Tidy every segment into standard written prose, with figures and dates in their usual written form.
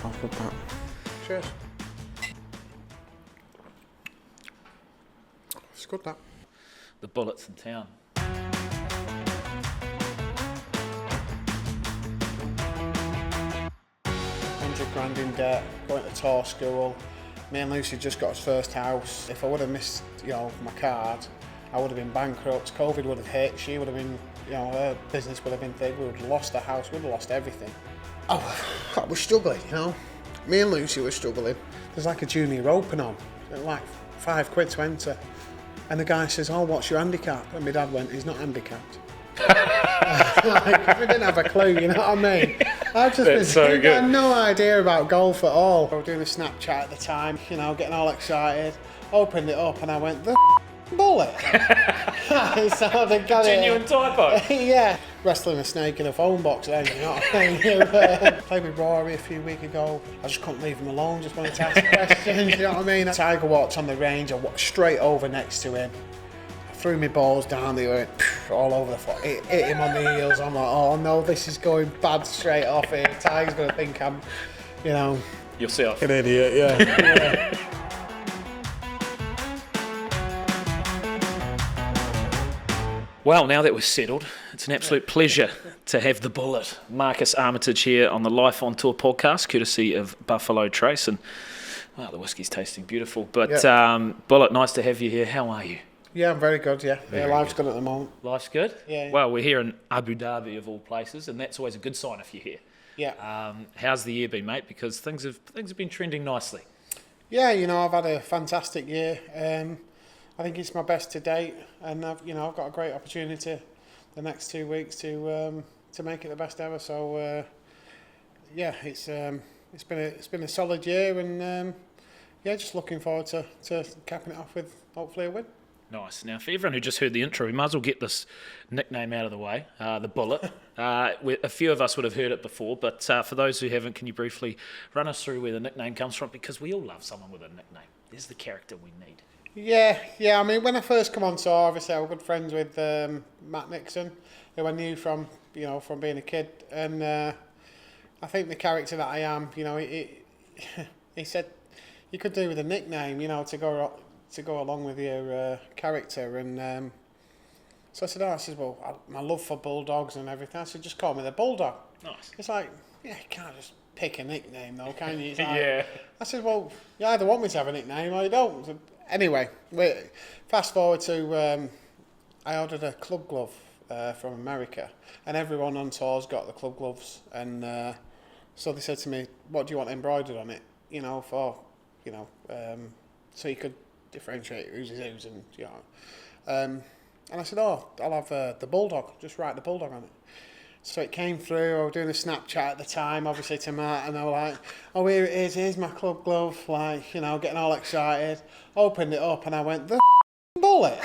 Sounds good, that. Cheers. It's good, that. The bullets in town. 100 grand in debt, going to tour school. Me and Lucy just got his first house. If I would have missed, my card, I would have been bankrupt. COVID would have hit. She would have been, her business would have been big. We would have lost the house. We would have lost everything. Oh, I was struggling, Me and Lucy were struggling. There's like a junior open on, like £5 to enter. And the guy says, "Oh, what's your handicap?" And my dad went, "He's not handicapped." We didn't have a clue, you know what I mean? I had no idea about golf at all. I was doing a Snapchat at the time, getting all excited. Opened it up and I went, "The bullet." So they got Genuine typo. Yeah. Wrestling a snake in a phone box then, you know what I mean? Played with Rory a few weeks ago. I just couldn't leave him alone, just wanted to ask questions, you know what I mean? Tiger walked on the range, I walked straight over next to him. Threw my balls down, they went all over the floor, hit him on the heels. I'm like, oh no, this is going bad straight off here. Tiger's going to think I'm, Yourself. an idiot, yeah. Well, now that we're settled, it's an absolute pleasure to have the Bullet, Marcus Armitage, here on the Life on Tour podcast, courtesy of Buffalo Trace. And, well, the whiskey's tasting beautiful. But, Bullet, nice to have you here. How are you? Yeah, I'm very good, yeah. Very life's good at the moment. Life's good? Yeah. Well, we're here in Abu Dhabi, of all places, and that's always a good sign if you're here. Yeah. How's the year been, mate? Because things have been trending nicely. Yeah, I've had a fantastic year. I think it's my best to date, and I've got a great opportunity the next 2 weeks to make it the best ever. So it's been a solid year, and just looking forward to capping it off with hopefully a win. Nice. Now, for everyone who just heard the intro, we might as well get this nickname out of the way, the Bullet. A few of us would have heard it before, but for those who haven't, can you briefly run us through where the nickname comes from? Because we all love someone with a nickname. There's the character we need. Yeah. I mean, when I first come on tour, obviously I was good friends with Matt Nixon, who I knew from being a kid, and I think the character that I am, he said you could do with a nickname, to go along with your character, and so I said, well, my love for bulldogs and everything. I said, just call me the Bulldog. Nice. It's like, you can't just pick a nickname though, can you? It's like, Yeah. I said, well, you either want me to have a nickname or you don't. So, anyway, fast forward to I ordered a club glove from America, and everyone on tour's got the club gloves, and so they said to me, what do you want embroidered on it? So you could differentiate who's who's, and I said, I'll have the Bulldog, just write the Bulldog on it. So it came through. I was doing a Snapchat at the time, obviously, to Matt, and I was like, oh, here it is, here's my club glove, getting all excited. Opened it up and I went, the bullet.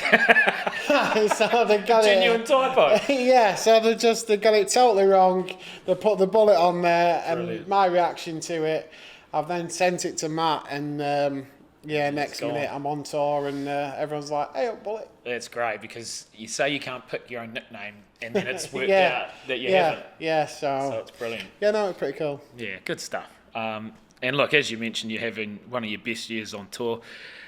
So they got Genuine typo. Yeah, so they got it totally wrong. They put the bullet on there, and Brilliant. My reaction to it, I've then sent it to Matt, and next minute I'm on tour, and everyone's like, hey, bullet. That's great, because you say you can't pick your own nickname, and then it's worked out that you haven't. Yeah, so it's brilliant. Yeah, no, it's pretty cool. Yeah, good stuff. And look, as you mentioned, you're having one of your best years on tour.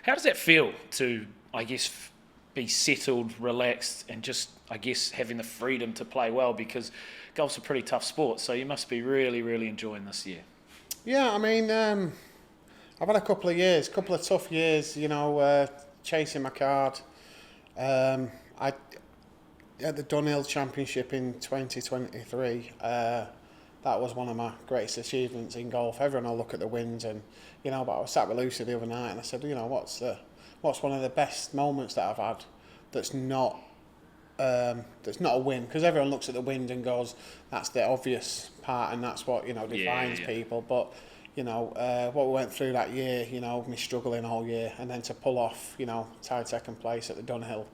How does that feel to, I guess, be settled, relaxed, and just, I guess, having the freedom to play well? Because golf's a pretty tough sport, so you must be really, really enjoying this year. Yeah, I mean, I've had a couple of tough years, chasing my card. At the Untitled Championship in 2023, that was one of my greatest achievements in golf. Everyone will look at the wins, and but I was sat with Lucy the other night, and I said, what's one of the best moments that I've had that's not a win? Because everyone looks at the wins and goes, that's the obvious part, and that's what defines people. But what we went through that year, me struggling all year, and then to pull off, tied second place at the Dunhill,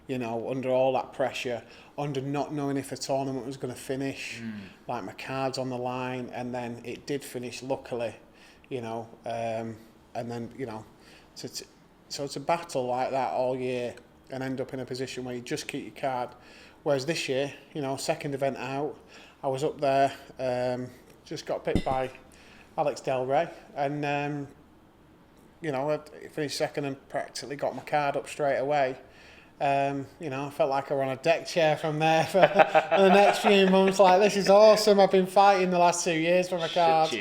under all that pressure, under not knowing if the tournament was going to finish, like my card's on the line, and then it did finish, luckily, and then, so to battle like that all year and end up in a position where you just keep your card. Whereas this year, second event out, I was up there, just got picked by Alex Del Rey, and I finished second and practically got my card up straight away. I felt like I were on a deck chair from there for the next few months. Like, this is awesome. I've been fighting the last 2 years for my card.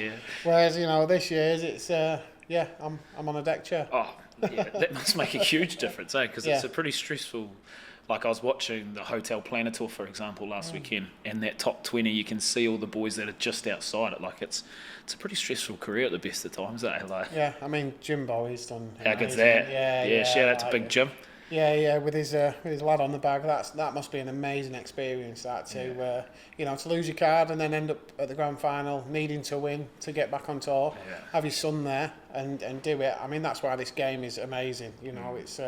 Whereas, this year's it's I'm on a deck chair. Oh, yeah, that must make a huge difference, eh? Because it's a pretty stressful. Like, I was watching the Hotel Planetor, for example, last weekend, and that top 20, you can see all the boys that are just outside it. Like, it's a pretty stressful career at the best of times, eh? Like, yeah, I mean, Jimbo, he's done. How good's that? Yeah. Shout out to Big Jim. Yeah, with his lad on the bag, that must be an amazing experience. That to to lose your card and then end up at the grand final, needing to win to get back on tour, have your son there and do it. I mean, that's why this game is amazing. It's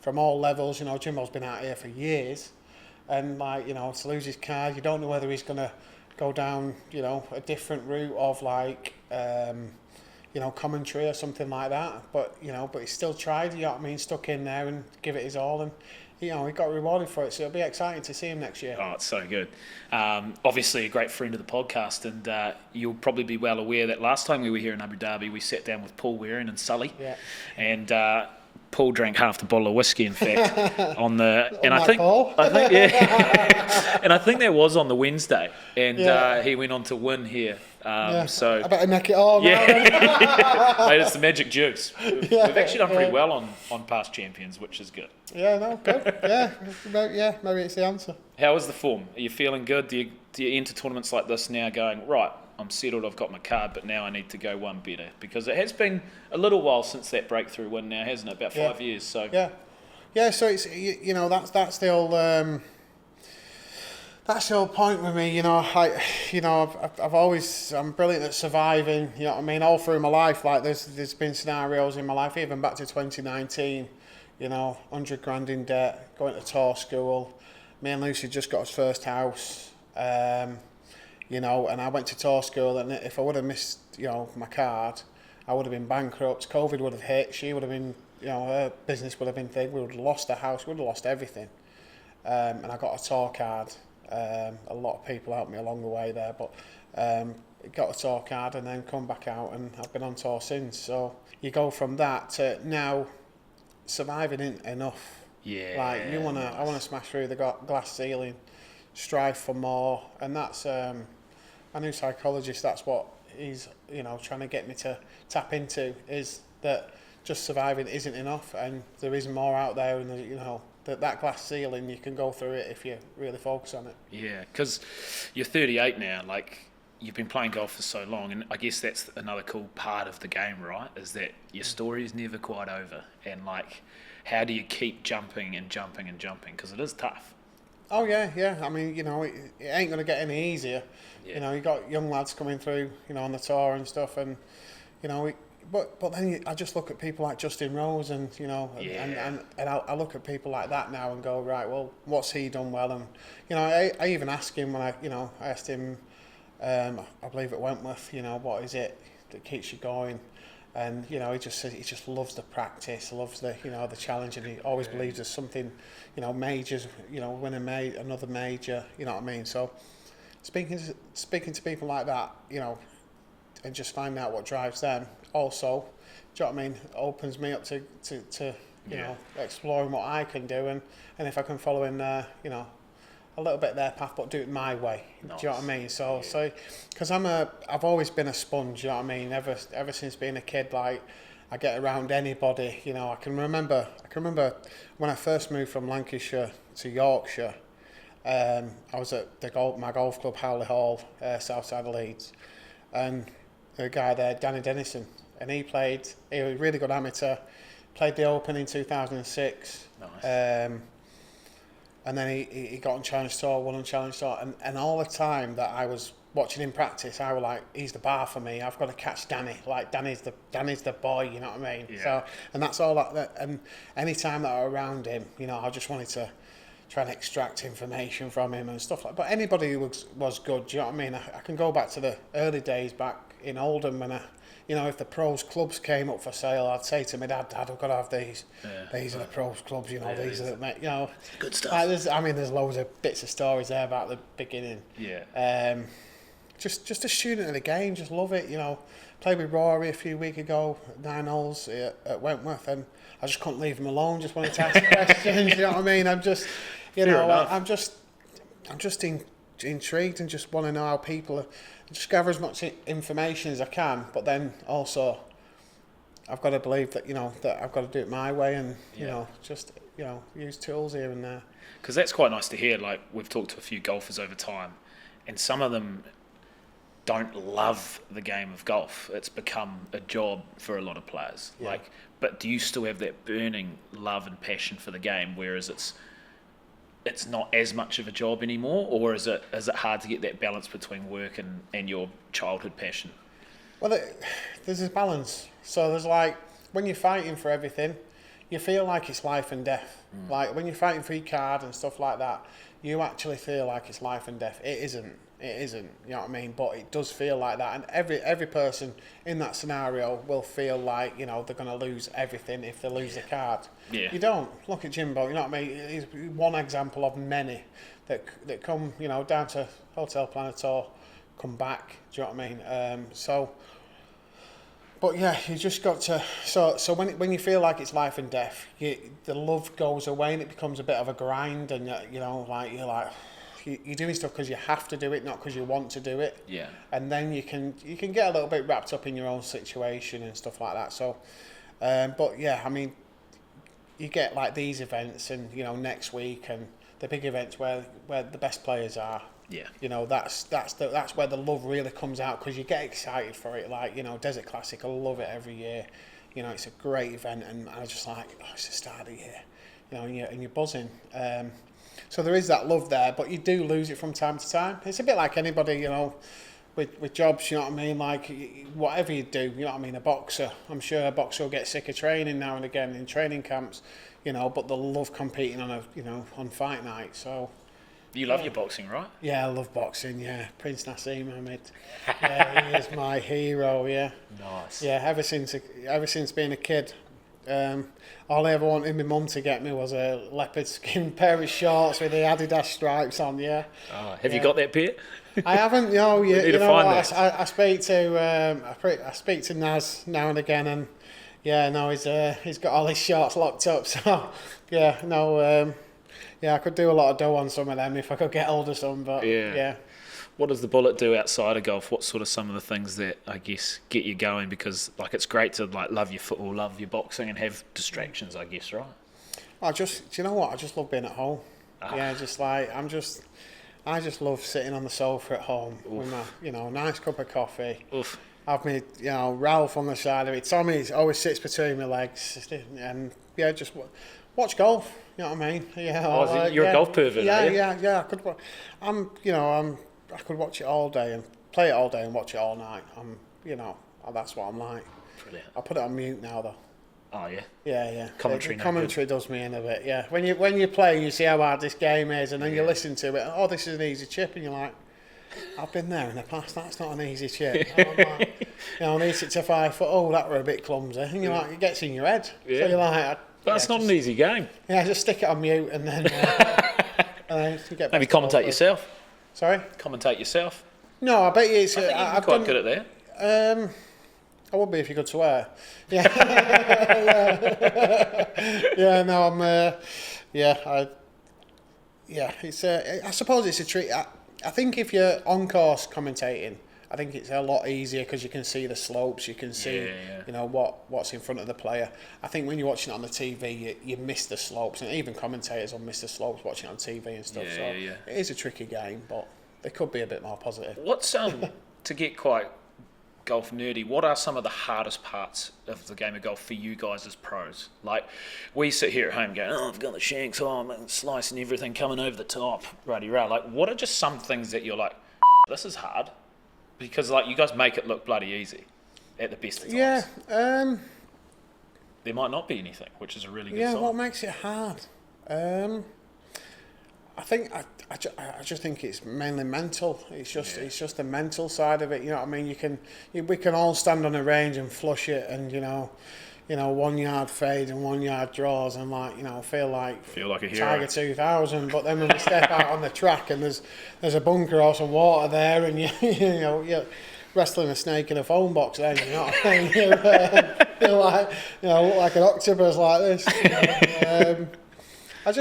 from all levels. Jimbo's been out here for years, and to lose his card, you don't know whether he's going to go down a different route of commentary or something like that. But he still tried. Stuck in there and give it his all, and he got rewarded for it. So it'll be exciting to see him next year. Oh, it's so good. Obviously, a great friend of the podcast, and you'll probably be well aware that last time we were here in Abu Dhabi, we sat down with Paul Waring and Sully, and Paul drank half the bottle of whiskey, in fact, and I think and I think that was on the Wednesday, and he went on to win here. So I better neck it all. Mate, it's the magic juice. We've actually done pretty well on past champions, which is good. Yeah, no, good. Maybe it's the answer. How is the form? Are you feeling good? Do you enter tournaments like this now going, right, I'm settled, I've got my card, but now I need to go one better? Because it has been a little while since that breakthrough win now, hasn't it? About 5 years. So so it's that's the old that's the whole point with me. I'm brilliant at surviving. You know what I mean? All through my life, like there's been scenarios in my life, even back to 2019. 100 grand in debt, going to tour school. Me and Lucy just got us first house. And I went to tour school, and if I would have missed, my card, I would have been bankrupt. COVID would have hit. She would have been, her business would have been thing. We would have lost the house. We would have lost everything. And I got a tour card. A lot of people helped me along the way there, but got a tour card and then come back out, and I've been on tour since. So you go from that to now surviving isn't enough. Yeah. Like I wanna smash through the glass ceiling, strive for more, and that's my new psychologist. That's what he's trying to get me to tap into, is that just surviving isn't enough, and there is more out there, and that glass ceiling, you can go through it if you really focus on it. Yeah, because you're 38 now, like you've been playing golf for so long, and I guess that's another cool part of the game, right? Is that your story is never quite over, and like, how do you keep jumping and jumping and jumping? Because it is tough. Oh yeah. I mean, it ain't going to get any easier. Yeah. You got young lads coming through, on the tour and stuff, and but then I just look at people like Justin Rose, and and I look at people like that now and go, right, well, what's he done well? And I even ask him when I asked him, I believe at Wentworth, what is it that keeps you going? And he just says he just loves the practice, loves the the challenge, and he always believes there's something, majors, win another major, you know what I mean? So speaking to people like that, and just finding out what drives them, also, do you know what I mean, opens me up to exploring what I can do, and if I can follow in a little bit their path, but do it my way. Nice. Do you know what I mean? So because I've always been a sponge. You know what I mean? Ever since being a kid, like I get around anybody. I can remember when I first moved from Lancashire to Yorkshire. I was at my golf club, Howley Hall, south side of Leeds, and the guy there, Danny Dennison, and he was a really good amateur. Played the Open in 2006. Nice. And then he got on Challenge Tour, won on Challenge Tour, and all the time that I was watching him practice, I was like, he's the bar for me. I've got to catch Danny. Like Danny's the boy, you know what I mean? Yeah. So, and that's all that. And any time that I was around him, I just wanted to try and extract information from him and stuff like. But anybody who was good, do you know what I mean? I can go back to the early days back in Oldham when if the pros clubs came up for sale, I'd say to my dad, I've got to have these. Yeah. These are the pros clubs, these are the, good stuff. There's loads of bits of stories there about the beginning. Yeah. just a student of the game, just love it. You know, played with Rory a few weeks ago, 9 holes at Wentworth, and I just couldn't leave him alone. Just wanted to ask questions. You know what I mean? I'm just, I'm just intrigued and just want to know how people are. Just gather as much information as I can, but then also I've got to believe that that I've got to do it my way, and just use tools here and there. Because that's quite nice to hear. Like, we've talked to a few golfers over time, and some of them don't love the game of golf. It's become a job for a lot of players. Yeah. But do you still have that burning love and passion for the game, whereas it's not as much of a job anymore, or is it hard to get that balance between work and your childhood passion? Well, there's a balance. So there's when you're fighting for everything, you feel like it's life and death. Like when you're fighting for your card and stuff like that, you actually feel like it's life and death. It isn't. You know what I mean? But it does feel like that, and every person in that scenario will feel like they're going to lose everything if they lose the card. Yeah. You don't. Look at Jimbo. You know what I mean? He's one example of many that come down to Hotel Planet Tour, come back. Do you know what I mean? But yeah, you just got to. So when you feel like it's life and death, the love goes away and it becomes a bit of a grind, and you're doing stuff because you have to do it, not because you want to do it. Yeah. And then you can get a little bit wrapped up in your own situation and stuff like that. So, but yeah, I mean, you get like these events, and next week, and the big events where the best players are. Yeah. That's where the love really comes out, because you get excited for it. Like Desert Classic, I love it every year. It's a great event, and I was just like, it's the start of the year. And you're buzzing. So there is that love there, but you do lose it from time to time. It's a bit like anybody, with jobs, you know what I mean? Like, whatever you do, you know what I mean? A boxer, I'm sure a boxer will get sick of training now and again in training camps, but they'll love competing on fight night. So you love your boxing, right? Yeah, I love boxing. Yeah, Prince Nassim Ahmed. Yeah, he is my hero. Yeah. Nice. Yeah, ever since being a kid. All I ever wanted my mum to get me was a leopard skin pair of shorts with the Adidas stripes on. Yeah. Oh, have you got that pair? I haven't. No, we need to find that. I speak to Naz now and again, and he's got all his shorts locked up. So I could do a lot of dough on some of them if I could get hold of some. But yeah. What does the bullet do outside of golf? What's sort of some of the things that I guess get you going? Because it's great to love your football, love your boxing, and have distractions, I guess, right? Do you know what? I just love being at home. Yeah, I just love sitting on the sofa at home with my nice cup of coffee. Oof. Have me Ralph on the side of it. Tommy always sits between my legs, and just watch golf. You know what I mean? Yeah. You're a golf pervert. Yeah. I could watch it all day and play it all day and watch it all night. That's what I'm like. Brilliant. I put it on mute now though. Oh yeah. Yeah. Commentary does me in a bit. Yeah. When you play, you see how hard this game is, and then you listen to it. Oh, this is an easy chip, and you're like, I've been there in the past. That's not an easy chip. I need it to 5 foot. Oh, that were a bit clumsy. And you're like, it gets in your head. Yeah. So you're like, that's not an easy game. Yeah, just stick it on mute and then. You get maybe commentate yourself. Sorry? Commentate yourself. No, I bet you it's... I'm quite good at that. I would be if you could swear. Yeah. It's I suppose it's a treat. I think if you're on course commentating, I think it's a lot easier because you can see the slopes, you can see what's in front of the player. I think when you're watching it on the TV, you miss the slopes, and even commentators will miss the slopes watching it on TV and stuff. It is a tricky game, but they could be a bit more positive. What's to get quite golf nerdy, what are some of the hardest parts of the game of golf for you guys as pros? Like, we sit here at home going, I've got the shanks, I'm slicing everything, coming over the top, righty-rah. Like, what are just some things that you're like, this is hard? Because you guys make it look bloody easy at the best of times. Yeah. There might not be anything, which is a really good sign. Yeah, what makes it hard? I think I just think it's mainly mental. It's just the mental side of it. You know what I mean? We can all stand on a range and flush it, and 1 yard fade and 1 yard draws, and feel like a hero. Tiger 2000. But then when we step out on the track and there's a bunker or some water there, and you're wrestling a snake in a phone box, then you know what I mean. You feel like look like an octopus like this. I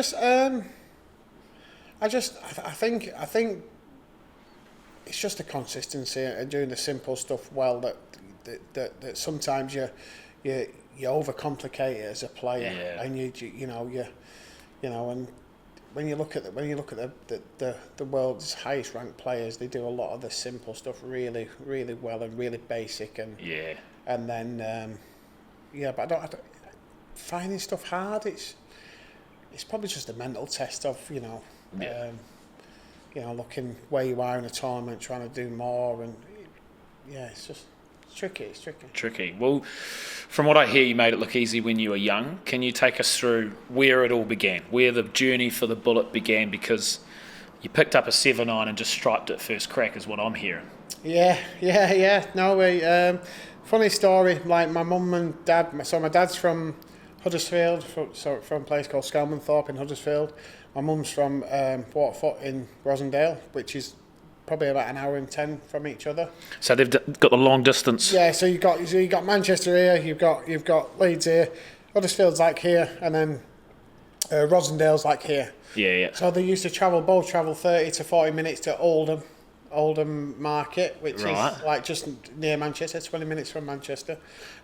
think it's just the consistency and doing the simple stuff well that sometimes you overcomplicate it as a player, and and when you look at the world's highest ranked players, they do a lot of the simple stuff really, really well and really basic, and then but I don't finding stuff hard. It's probably just a mental test of looking where you are in a tournament, trying to do more, and it's tricky. It's tricky. Well, from what I hear, you made it look easy when you were young. Can you take us through where it all began, where the journey for the bullet began? Because you picked up a 7-iron and just striped it first crack, is what I'm hearing. Yeah. No, funny story. Like my mum and dad. So my dad's from Huddersfield, from a place called Skelmanthorpe in Huddersfield. My mum's from Waterfoot in Rosendale, which is probably about an hour and 10 from each other. So they've got the long distance. Yeah, so you got Manchester here, you've got Leeds here, Huddersfield's like here, and then Rosendale's like here. Yeah. So they used to travel 30 to 40 minutes to Oldham Market, which is like just near Manchester, 20 minutes from Manchester,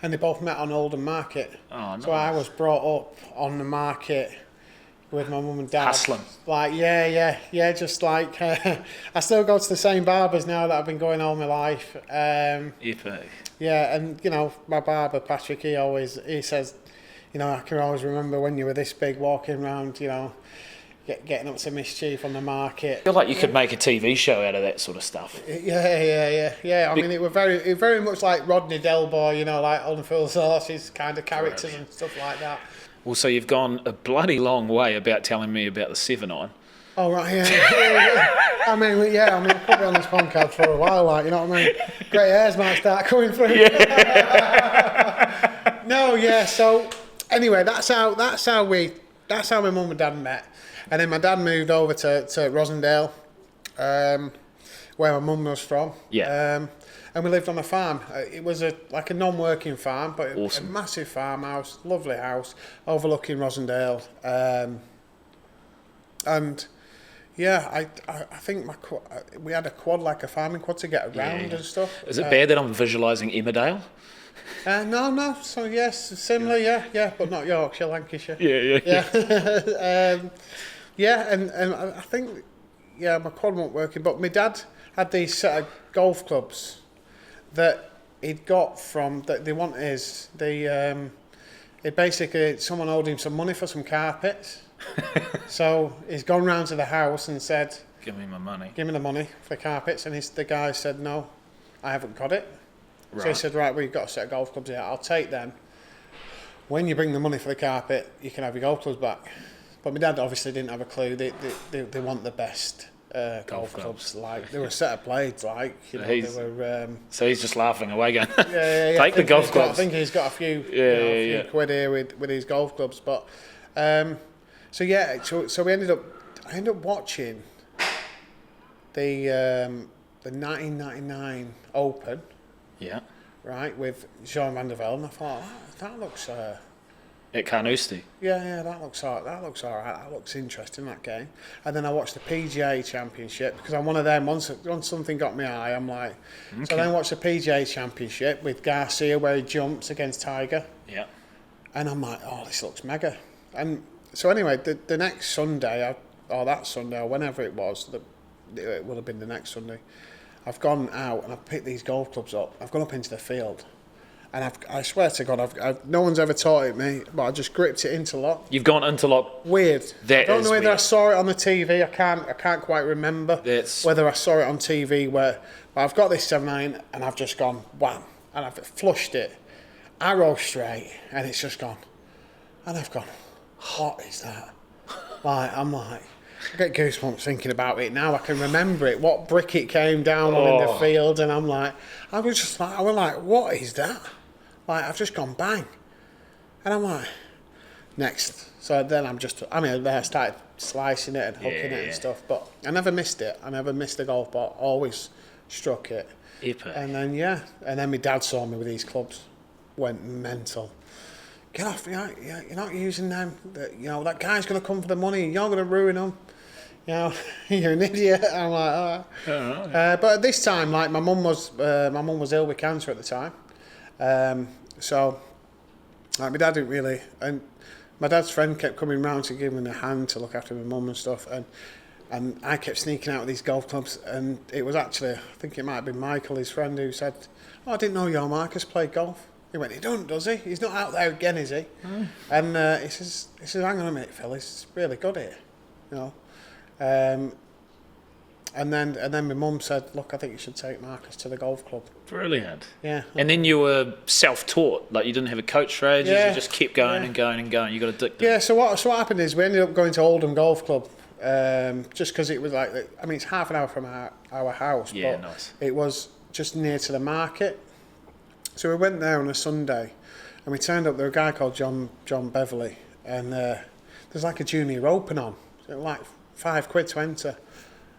and they both met on Oldham Market. Oh, nice. So I was brought up on the market with my mum and dad. Hustling. Like, just like, I still go to the same barbers now that I've been going all my life. Epic. Yeah, and, my barber, Patrick, he says, I can always remember when you were this big walking around, getting up to mischief on the market. I feel like you could make a TV show out of that sort of stuff. Yeah. I mean, it was very much like Rodney Delboy, like On Fool's Horses kind of characters and stuff like that. Well, so you've gone a bloody long way about telling me about the 7-iron. Oh, right, yeah. I mean, I could be on this podcast for a while, like, you know what I mean? Grey hairs might start coming through. So anyway, that's how my mum and dad met. And then my dad moved over to Rosendale, where my mum was from. Yeah. And we lived on a farm. It was a non-working farm, but awesome. A massive farmhouse, lovely house, overlooking Rosendale. And I think we had a quad, like a farming quad, to get around and stuff. Is it bad that I'm visualising Emmerdale? No. So yes, similar, yeah, but not Yorkshire, Lancashire. Yeah. And I think my quad wasn't working, but my dad had these set of golf clubs that he'd got from that they want is it basically someone owed him some money for some carpets. So he's gone round to the house and said, give me my money. Give me the money for the carpets, and the guy said, no, I haven't got it. Right. So he said, right, well, you've got a set of golf clubs here, I'll take them. When you bring the money for the carpet, you can have your golf clubs back. But my dad obviously didn't have a clue. They want the best golf clubs. Like, they were a set of blades, like, they were... so he's just laughing away going, yeah. Take the golf clubs. I think he's got a few, quid here with his golf clubs. But, so we ended up watching the 1999 Open. Yeah. Right, with Jean van der Velde, and I thought, that looks... At Carnoustie. Yeah, that looks all right. That looks interesting, that game. And then I watched the PGA Championship, because I'm one of them. Once something got my eye, I'm like... Okay. So then I watched the PGA Championship with Garcia, where he jumps against Tiger. Yeah. And I'm like, oh, this looks mega. And so anyway, the next Sunday, or that Sunday, or whenever it was, it would have been the next Sunday, I've gone out and I've picked these golf clubs up. I've gone up into the field. And I swear to God, I've no one's ever taught it me, but I just gripped it interlock. You've gone interlock. Weird. That I don't is know whether weird. I saw it on the TV. I can't quite remember whether I saw it on TV. But I've got this 7-iron and I've just gone wham, and I've flushed it, arrow straight, and it's just gone. And I've gone, what is that? I'm like, I get goosebumps thinking about it now. I can remember it, what brick it came down on in the field, and I'm like, I was like, what is that? Like, I've just gone bang. And I'm like, next. So then I started slicing it and hooking it and stuff, but I never missed it. I never missed a golf ball, always struck it. Epic. And then my dad saw me with these clubs, went mental. Get off, you're not using them. That guy's going to come for the money, you're going to ruin them. You're an idiot. I'm like, oh. But at this time, like, my mum was ill with cancer at the time. So, like, my dad didn't really, and my dad's friend kept coming round to give him a hand to look after my mum and stuff, and I kept sneaking out with these golf clubs, and it was actually, I think it might have been Michael, his friend, who said, "Oh, I didn't know your Marcus played golf." He went, "He don't, does he? He's not out there again, is he?" And he says, "Hang on a minute, Phil, he's really good at it, And then my mum said, "Look, I think you should take Marcus to the golf club." Brilliant. Yeah. And then you were self-taught, like you didn't have a coach for ages, you just kept going and going and going. You got addicted. Yeah, so what happened is we ended up going to Oldham Golf Club, just because it was like, I mean, it's half an hour from our house, but nice. It was just near to the market. So we went there on a Sunday, and we turned up, there was a guy called John Beverley, and there's like a junior open on, so like £5 to enter.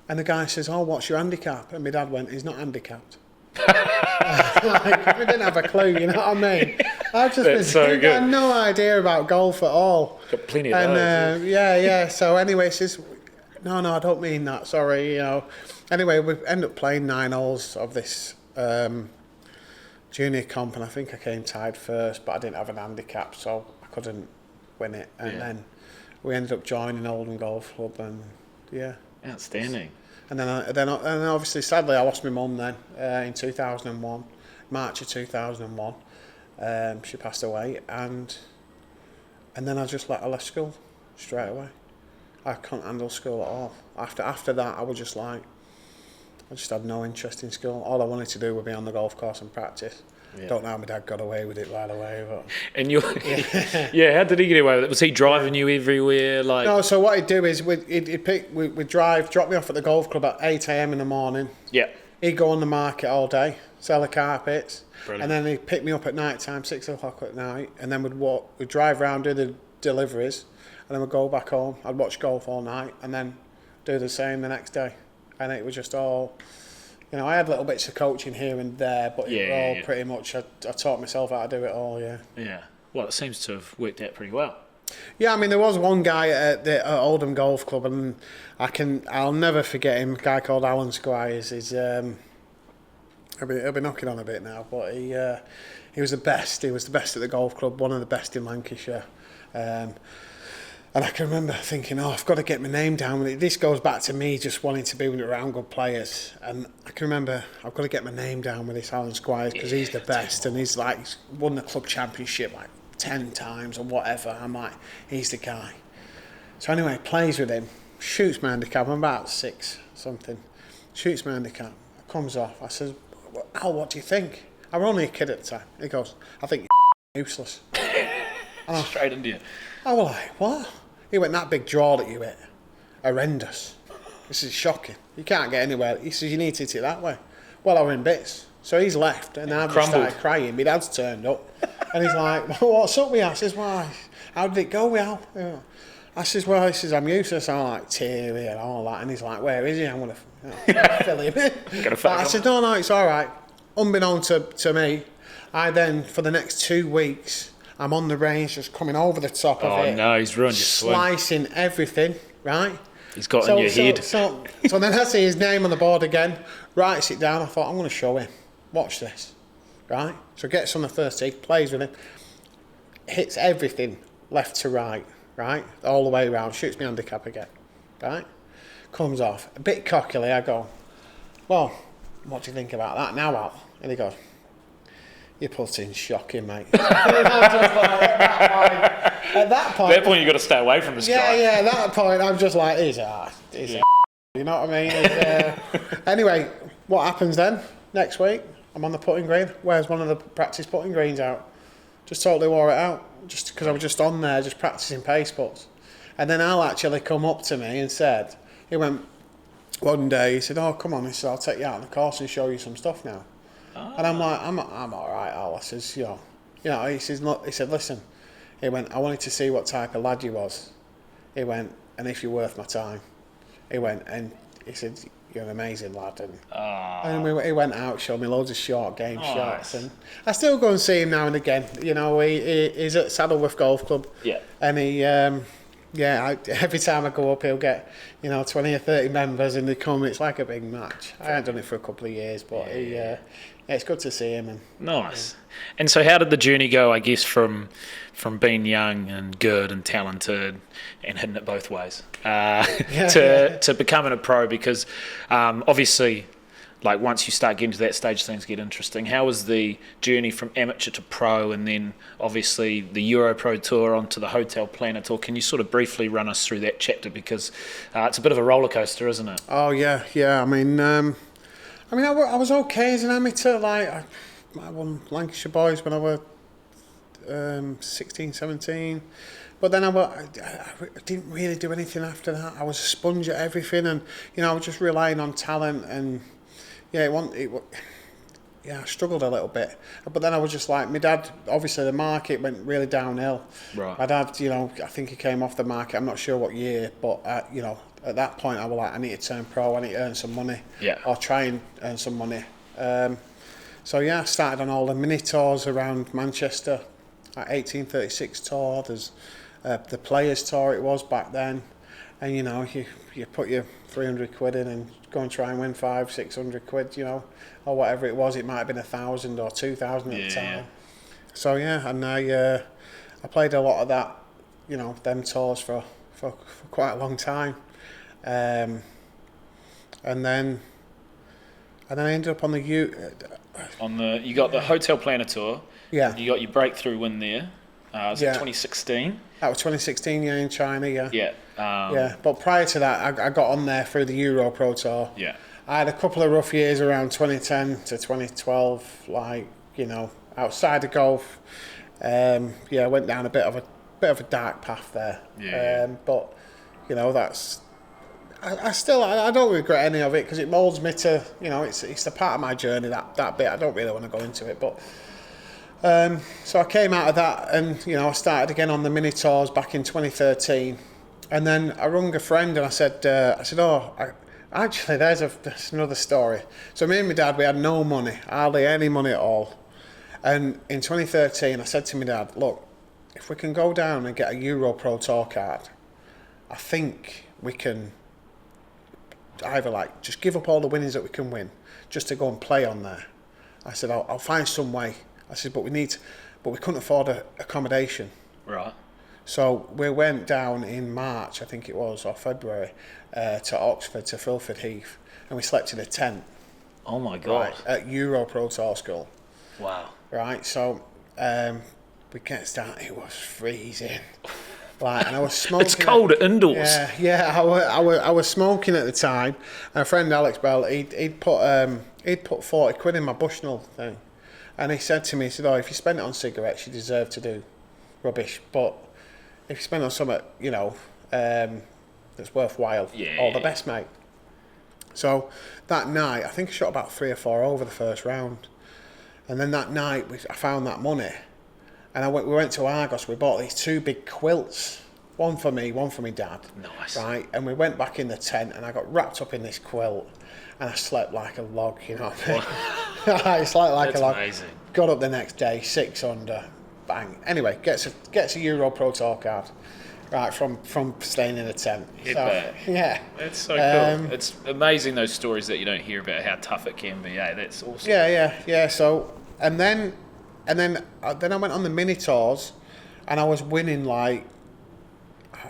And the guy says, "Oh, what's your handicap?" And my dad went, "He's not handicapped." Like, we didn't have a clue, you know what I mean? I've just I had no idea about golf at all. Got plenty of those. Yeah. So anyway, he says, no, I don't mean that, sorry, Anyway, we end up playing 9 holes of this junior comp, and I think I came tied first, but I didn't have an handicap, so I couldn't win it. And then we ended up joining Oldham Golf Club, and Outstanding. And then obviously, sadly, I lost my mum then in 2001, March of 2001. She passed away, and then I left school straight away. I couldn't handle school at all. After that, I was just like, I just had no interest in school. All I wanted to do was be on the golf course and practice. Don't know how my dad got away with it right away, but and how did he get away with it? Was he driving you everywhere? Like, no. So what he'd do is we'd drive, drop me off at the golf club at 8 a.m. in the morning. Yeah. He'd go on the market all day, sell the carpets. Brilliant. And then he'd pick me up at night time, 6 o'clock at night, and then we'd drive around, do the deliveries, and then we'd go back home. I'd watch golf all night, and then do the same the next day. And it was just all, I had little bits of coaching here and there, but it was all pretty much, I taught myself how to do it all, Yeah. Well, it seems to have worked out pretty well. Yeah, I mean, there was one guy at Oldham Golf Club, and I'll never forget him, a guy called Alan Squires. He'll be knocking on a bit now, but he was the best. He was the best at the golf club, one of the best in Lancashire. And I can remember thinking, I've got to get my name down. This goes back to me just wanting to be around good players. And I can remember, I've got to get my name down with this Alan Squires, because he's the best. And he's won the club championship 10 times or whatever. I'm like, he's the guy. So anyway, plays with him, shoots my handicap. I'm about 6 something. Shoots my handicap, comes off. I says, "Al, what do you think?" I was only a kid at the time. He goes, "I think you're useless." Straight into you. I was like, "What?" He went, "That big draw that you hit, horrendous. This is shocking. You can't get anywhere." He says, "You need to hit it that way." Well, I was in bits. So he's left, and I've just started crying. My dad's turned up, and he's like, "Well, what's up with you?" I says, "Why? How did it go with Al?" I says, "Well," he says, "I'm useless." I'm like, teary and all that. And he's like, "Where is he? I'm going to fill him in." But I said, no, it's all right. Unbeknown to me, I then, for the next 2 weeks, I'm on the range just coming over the top of it. Oh, no, he's ruined your swing. Slicing everything, right? He's got in your head. So then I see his name on the board again, writes it down. I thought, I'm going to show him. Watch this, right? So gets on the first tee, plays with him, hits everything left to right, all the way around, shoots me handicap again, right? Comes off. A bit cockily, I go, "Well, what do you think about that now, Al?" And he goes, "You're putting shocking, mate." At that point, you've got to stay away from this guy. Yeah, at that point, I'm just like, he's you know what I mean? Anyway, what happens then? Next week, I'm on the putting green. Where's one of the practice putting greens out? Just totally wore it out, just because I was just on there, just practicing pace putts. And then Al actually come up to me and said, he went, one day, he said, "Oh, come on," he said, "I'll take you out on the course and show you some stuff now." Oh. And I'm like, I'm all right, Al. I says, he says, look, he said, "Listen," He went, I wanted to see what type of lad you was. He went, and if you're worth my time. He went, and he said, you're an amazing lad. And he went out, showed me loads of short game shots. And I still go and see him now and again. You know, he's at Saddleworth Golf Club. Yeah. And he, every time I go up, he'll get, 20 or 30 members, and they come. It's like a big match. I haven't done it for a couple of years, but it's good to see him. And nice. And so how did the journey go, I guess, from being young and good and talented and hitting it both ways to becoming a pro? Because obviously, like, once you start getting to that stage, things get interesting. How was the journey from amateur to pro, and then obviously the Euro Pro Tour onto the Hotel Planet Tour? Can you sort of briefly run us through that chapter? Because it's a bit of a roller coaster, isn't it? Oh, yeah. I mean, I was okay as an amateur. Like, I won Lancashire Boys when I was 16, 17. But then I didn't really do anything after that. I was a sponge at everything, and I was just relying on talent. And I struggled a little bit. But then I was just like, my dad, obviously the market went really downhill. Right. My dad, I think he came off the market. I'm not sure what year, but at that point I was like, I need to turn pro. I need to earn some money. Yeah. Or try and earn some money. I started on all the mini tours around Manchester. Like 1836 tour, there's the Players Tour it was back then, and you put your 300 quid in and go and try and win 500-600 quid, or whatever it was. It might have been 1,000 or 2,000 at the time. So and I played a lot of that, them tours for quite a long time, and then I ended up on the you got the Hotel Planet Tour. Yeah. You got your breakthrough win there. Was it 2016? That was 2016, in China, yeah. Yeah. But prior to that, I got on there through the Euro Pro Tour. Yeah. I had a couple of rough years around 2010 to 2012, outside of golf. I went down a bit of a dark path there. Yeah. But that's. I don't regret any of it, because it moulds me to, it's a part of my journey, that bit. I don't really want to go into it, but so I came out of that, and I started again on the mini tours back in 2013, and then I rung a friend and I said, actually there's another story. So me and my dad, we had no money, hardly any money at all, and in 2013 I said to my dad, look, if we can go down and get a Euro Pro Tour card, I think we can either just give up all the winnings that we can win just to go and play on there. I said, I'll find some way. I said, but we couldn't afford accommodation. Right. So we went down in March, I think it was, or February, to Oxford, to Filford Heath, and we slept in a tent. Oh my God. Right, at Euro Pro Tour School. Wow. Right, so we get started, it was freezing. And I was smoking. It's cold indoors. I was smoking at the time. And a friend, Alex Bell, he'd put 40 quid in my Bushnell thing. And he said to me, if you spend it on cigarettes, you deserve to do rubbish. But if you spend it on something, that's worthwhile, all the best, mate. So that night, I think I shot about 3 or 4 over the first round. And then that night, I found that money. And we went to Argos, we bought these 2 big quilts. One for me, one for my dad. Nice. Right? And we went back in the tent, and I got wrapped up in this quilt. And I slept like a log, what I mean? I slept like a log. Amazing. Got up the next day, 6 under, bang. Anyway, gets a Euro Pro Tour card, right, from staying in a tent. Yeah. That's so cool. It's amazing, those stories that you don't hear about, how tough it can be. That's awesome. Yeah. So, and then I went on the mini tours, and I was winning, I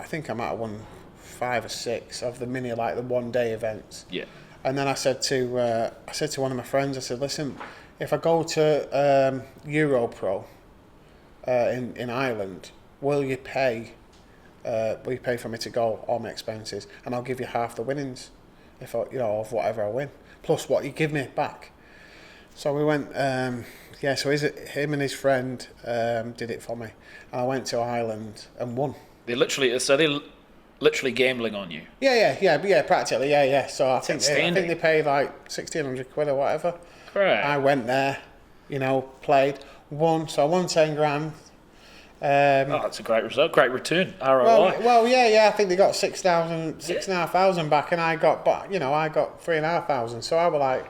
think I might have won 5 or 6 of the mini, the one day events. Yeah. And then I said to one of my friends, I said, listen, if I go to Euro Pro in Ireland, will you pay for me to go, all my expenses, and I'll give you half the winnings, if of whatever I win, plus what you give me back. So we went, so him and his friend did it for me, and I went to Ireland and won. They're literally gambling on you. Yeah, practically, yeah. So I think they paid 1,600 quid or whatever. Correct. I went there, played, won. So I won 10 grand. It's a great result, great return, ROI. Well, yeah. I think they got 6,500 back, and I got 3,500. So I was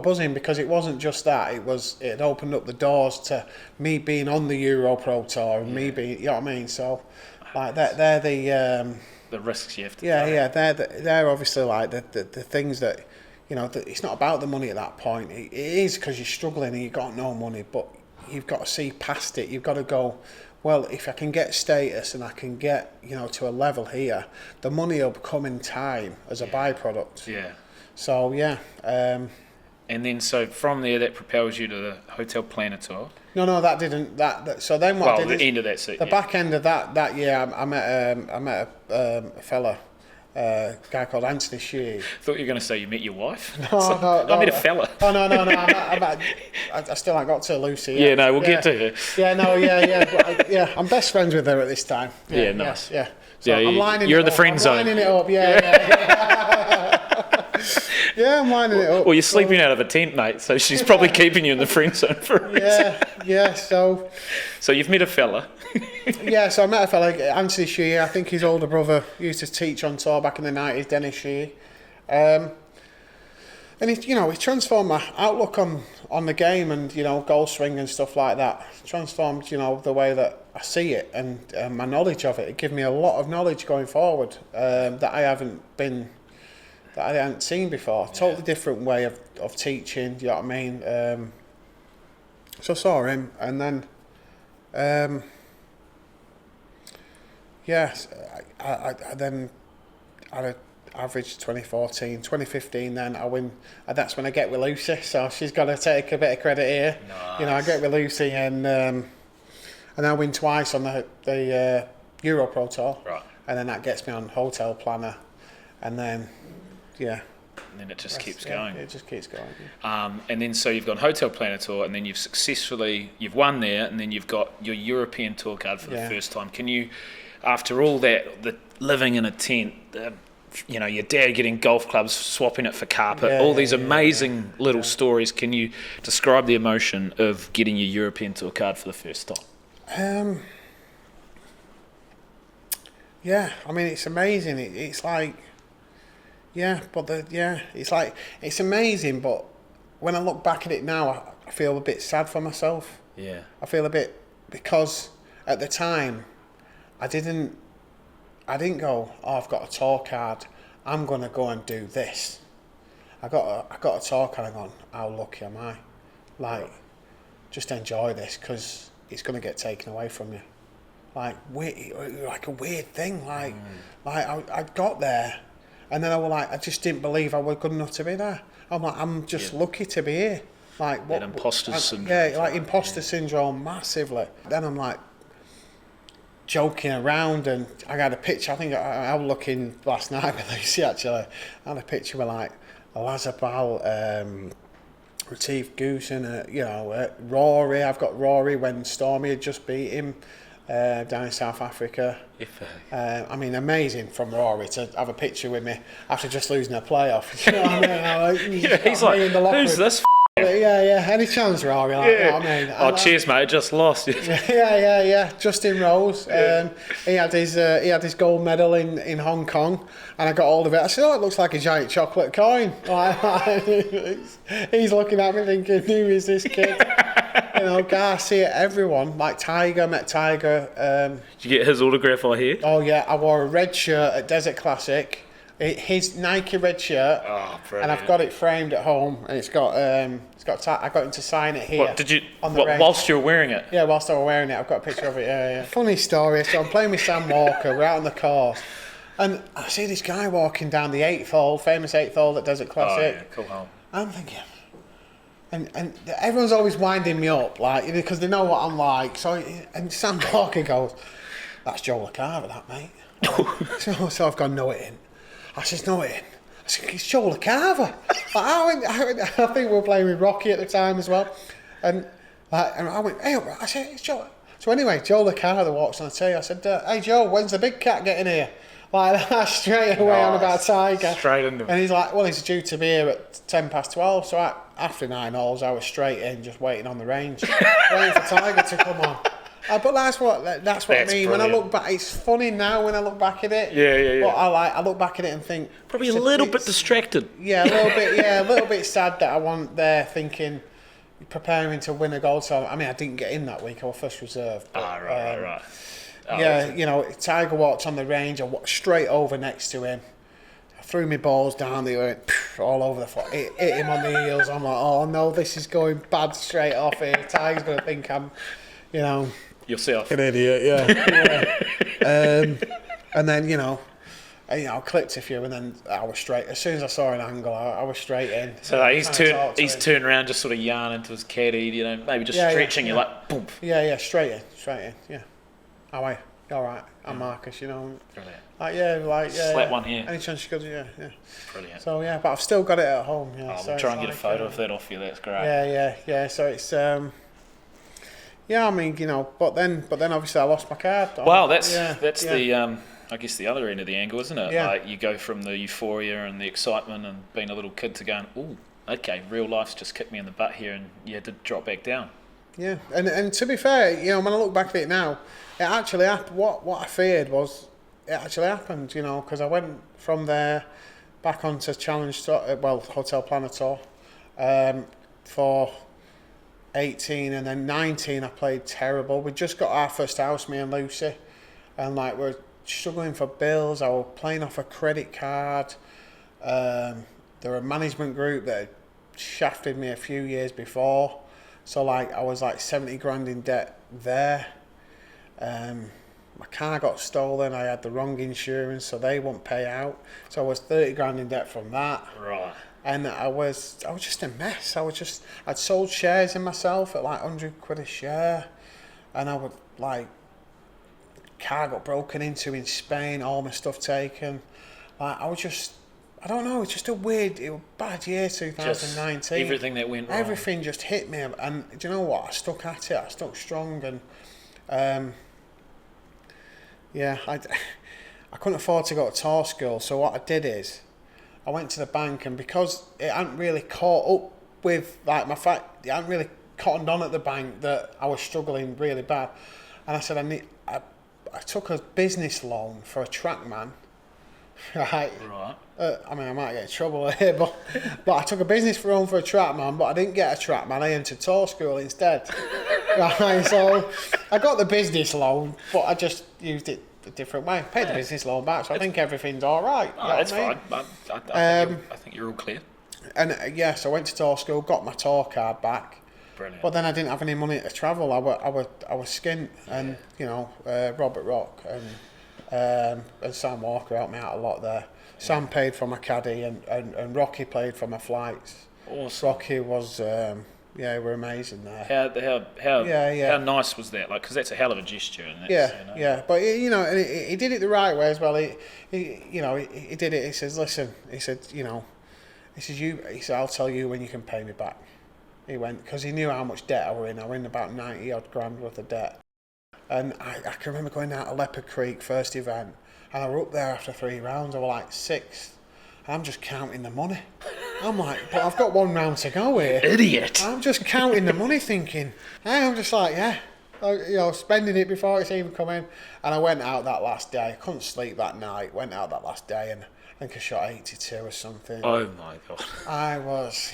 buzzing because it wasn't just that. It opened up the doors to me being on the Euro Pro Tour and me being, you know what I mean. So like they're the risks you have to. They're obviously like the things that, you know, it's not about the money at that point. It is because you're struggling and you've got no money, but you've got to see past it. You've got to go, well, if I can get status and I can get, you know, to a level here, the money will come in time as a byproduct. Yeah. So, yeah. And then, so from there, that propels you to the Hotel Planner Tour. No, that didn't. So then what I did the is, end of that season. The back end of that year, I met a fella, a guy called Anthony Sheehy. Thought you were going to say you met your wife. No. I met a fella. Oh no! I still haven't got to Lucy. Yeah, no, we'll get to her. Yeah. I'm best friends with her at this time. Yeah, nice. Yeah. So yeah, I'm lining you're it in the up. friend zone. I'm lining it up. Yeah. Yeah, I'm lining it up. Well, you're sleeping out of a tent, mate, so she's probably keeping you in the friend zone for a reason. Yeah. So you've met a fella. So I met a fella, Anthony Sheehy. I think his older brother used to teach on tour back in the 90s, Dennis Sheehy. And he transformed my outlook on the game and, you know, goal swing and stuff like that. Transformed, you know, the way that I see it and my knowledge of it. It gave me a lot of knowledge going forward that I hadn't seen before. Totally different way of teaching, you know what I mean? So I saw him, and then, I then had an average 2014, 2015. Then I win, and that's when I get with Lucy. So she's got to take a bit of credit here. Nice. You know, I get with Lucy, and I win twice on the Euro Pro Tour. Right. And then that gets me on Hotel Planner, and then. Yeah. And then it just keeps going. It just keeps going. And then so you've got Hotel Planner Tour, and then you've won there, and then you've got your European Tour card for the first time. Can you, after all that, the living in a tent, you know, your dad getting golf clubs, swapping it for carpet, all these amazing little stories, can you describe the emotion of getting your European Tour card for the first time? I mean, it's amazing. It's like... it's amazing, but when I look back at it now, I feel a bit sad for myself. Yeah. I feel a bit, because at the time, I didn't go, I've got a tour card, I'm going to go and do this. I got a tour card and I'm going, how lucky am I? Like, just enjoy this, because it's going to get taken away from you. Like a weird thing. Like I got there. And then I just didn't believe I was good enough to be there. I'm just lucky to be here. Like what? Imposter syndrome. Yeah, like imposter syndrome massively. Then I'm like joking around, and I got a picture. I think I was looking last night with Lucy actually. I had a picture with like Lazabal, Retief Goosen, Rory. I've got Rory when Stormy had just beat him. Down in South Africa. I mean, amazing from Rory to have a picture with me after just losing a playoff. You know what I mean? He's like, who's this? Yeah. Any chance, Rory? Like, you know what I mean? Oh, cheers, mate. I just lost. Yeah. Justin Rose. He had his gold medal in Hong Kong, and I got hold of it. I said, "Oh, it looks like a giant chocolate coin." He's looking at me thinking, "Who is this kid?" You know, Garcia, everyone. Like Tiger, met Tiger. Did you get his autograph on here? Oh yeah, I wore a red shirt at Desert Classic. His Nike red shirt. Oh, brilliant. And I've got it framed at home, and I got him to sign it here. What did you? Whilst you were wearing it? Yeah, whilst I was wearing it, I've got a picture of it. Yeah. Funny story. So I'm playing with Sam Walker. We're out on the course, and I see this guy walking down the famous eighth hole at Desert Classic. Oh yeah, cool hole. I'm thinking. And everyone's always winding me up, like, because they know what I'm like. So, and Sam Walker goes, "That's Joe LaCava, that, mate." so I've gone, "No, it ain't." I says, "No, it ain't." I said, "It's Joe LaCava." I think we were playing with Rocky at the time as well. And I went, "Hey," I said, "It's Joe." So anyway, Joe LaCava walks on the tee. I said, "Hey, Joe, when's the big cat getting here?" Like that, straight away on about Tiger. Straight into it. And he's like, "Well, he's due to be here at 12:10. So after 9 holes, I was straight in, just waiting on the range, waiting for Tiger to come on. But that's what I mean. Brilliant. When I look back, it's funny now when I look back at it. Yeah. But I look back at it and think Probably a little bit distracted. Yeah, a little bit. Yeah, a little bit sad that I wasn't there thinking, preparing to win a gold. So I mean, I didn't get in that week. I was first reserve. But, Right. Oh, yeah, Tiger walked on the range. I walked straight over next to him. I threw my balls down. They went all over the floor. Hit him on the heels. I'm like, oh no, this is going bad straight off here. Tiger's gonna think I'm, yourself. an idiot. Yeah. And then I clipped a few, and then I was straight. As soon as I saw an angle, I was straight in. So he's turned around, just sort of yarning to his caddy, maybe just stretching. You're like, boom. Yeah, straight in. Yeah. How are you? You all right? I'm Marcus. Brilliant. Slap one here. Any chance you could? Yeah. Brilliant. So but I've still got it at home. Yeah. We'll so try and get a photo of that off you. That's great. Yeah. So it's I mean, but then obviously I lost my card. Well, that's the I guess the other end of the angle, isn't it? Yeah. Like you go from the euphoria and the excitement and being a little kid to going, ooh, okay, real life's just kicked me in the butt here, and you had to drop back down. Yeah, and to be fair, when I look back at it now, it actually happened. What I feared was it actually happened. Because I went from there back onto Hotel Planet Tour for 18, and then 19 I played terrible. We just got our first house, me and Lucy, and we're struggling for bills. I was playing off a credit card. There were a management group that had shafted me a few years before, so I was 70 grand in debt there. My car got stolen. I had the wrong insurance, so they wouldn't pay out. So I was 30 grand in debt from that. Right. And I was just a mess. I'd sold shares in myself at 100 quid a share, and I would car got broken into in Spain, all my stuff taken. I don't know, it's just it was a bad year, 2019. Just everything that went wrong. Everything just hit me, and do you know what? I stuck at it. I stuck strong, and I couldn't afford to go to tour school. So what I did is, I went to the bank, and because it hadn't really caught up with it hadn't really cottoned on at the bank that I was struggling really bad, and I said I took a business loan for a trackman. Right. I mean, I might get in trouble here, but I took a business loan for a trackman, but I didn't get a trackman. I entered tour school instead. Right, so I got the business loan, but I just used it a different way. Paid the business loan back, so I think everything's all right. That's fine. I think you're all clear. And so I went to tour school, got my tour card back. Brilliant. But then I didn't have any money to travel. I was skint, and Robert Rock and Sam Walker helped me out a lot there. Sam paid for my caddy, and Rocky paid for my flights. Awesome. Rocky was we're amazing there. How nice was that? Because that's a hell of a gesture. And that's, But and he did it the right way as well. He did it. He says, listen. He said, He said, I'll tell you when you can pay me back. He went, because he knew how much debt I were in. I were in about 90 odd grand worth of debt. And I can remember going out to Leopard Creek, first event, and I were up there after 3 rounds. I were 6th. I'm just counting the money. I'm like, but I've got 1 round to go here. Idiot. I'm just counting the money, thinking, I'm just spending it before it's even come in. And I went out that last day. I couldn't sleep that night. Went out that last day, and I think I shot 82 or something. Oh my God. I was,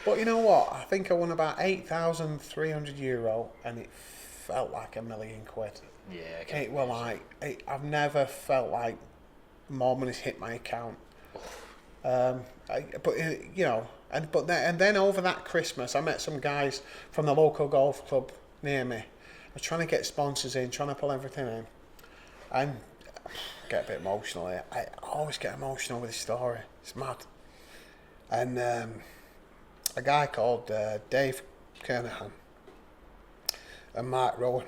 but you know what? I think I won about €8,300, and it felt like £1 million. Yeah. Okay. It was I've never felt like more money's hit my account. And then over that Christmas, I met some guys from the local golf club near me. I was trying to get sponsors in, trying to pull everything in, and get a bit emotional here. I always get emotional with this story. It's mad. And a guy called Dave Kernahan and Mark Rowan.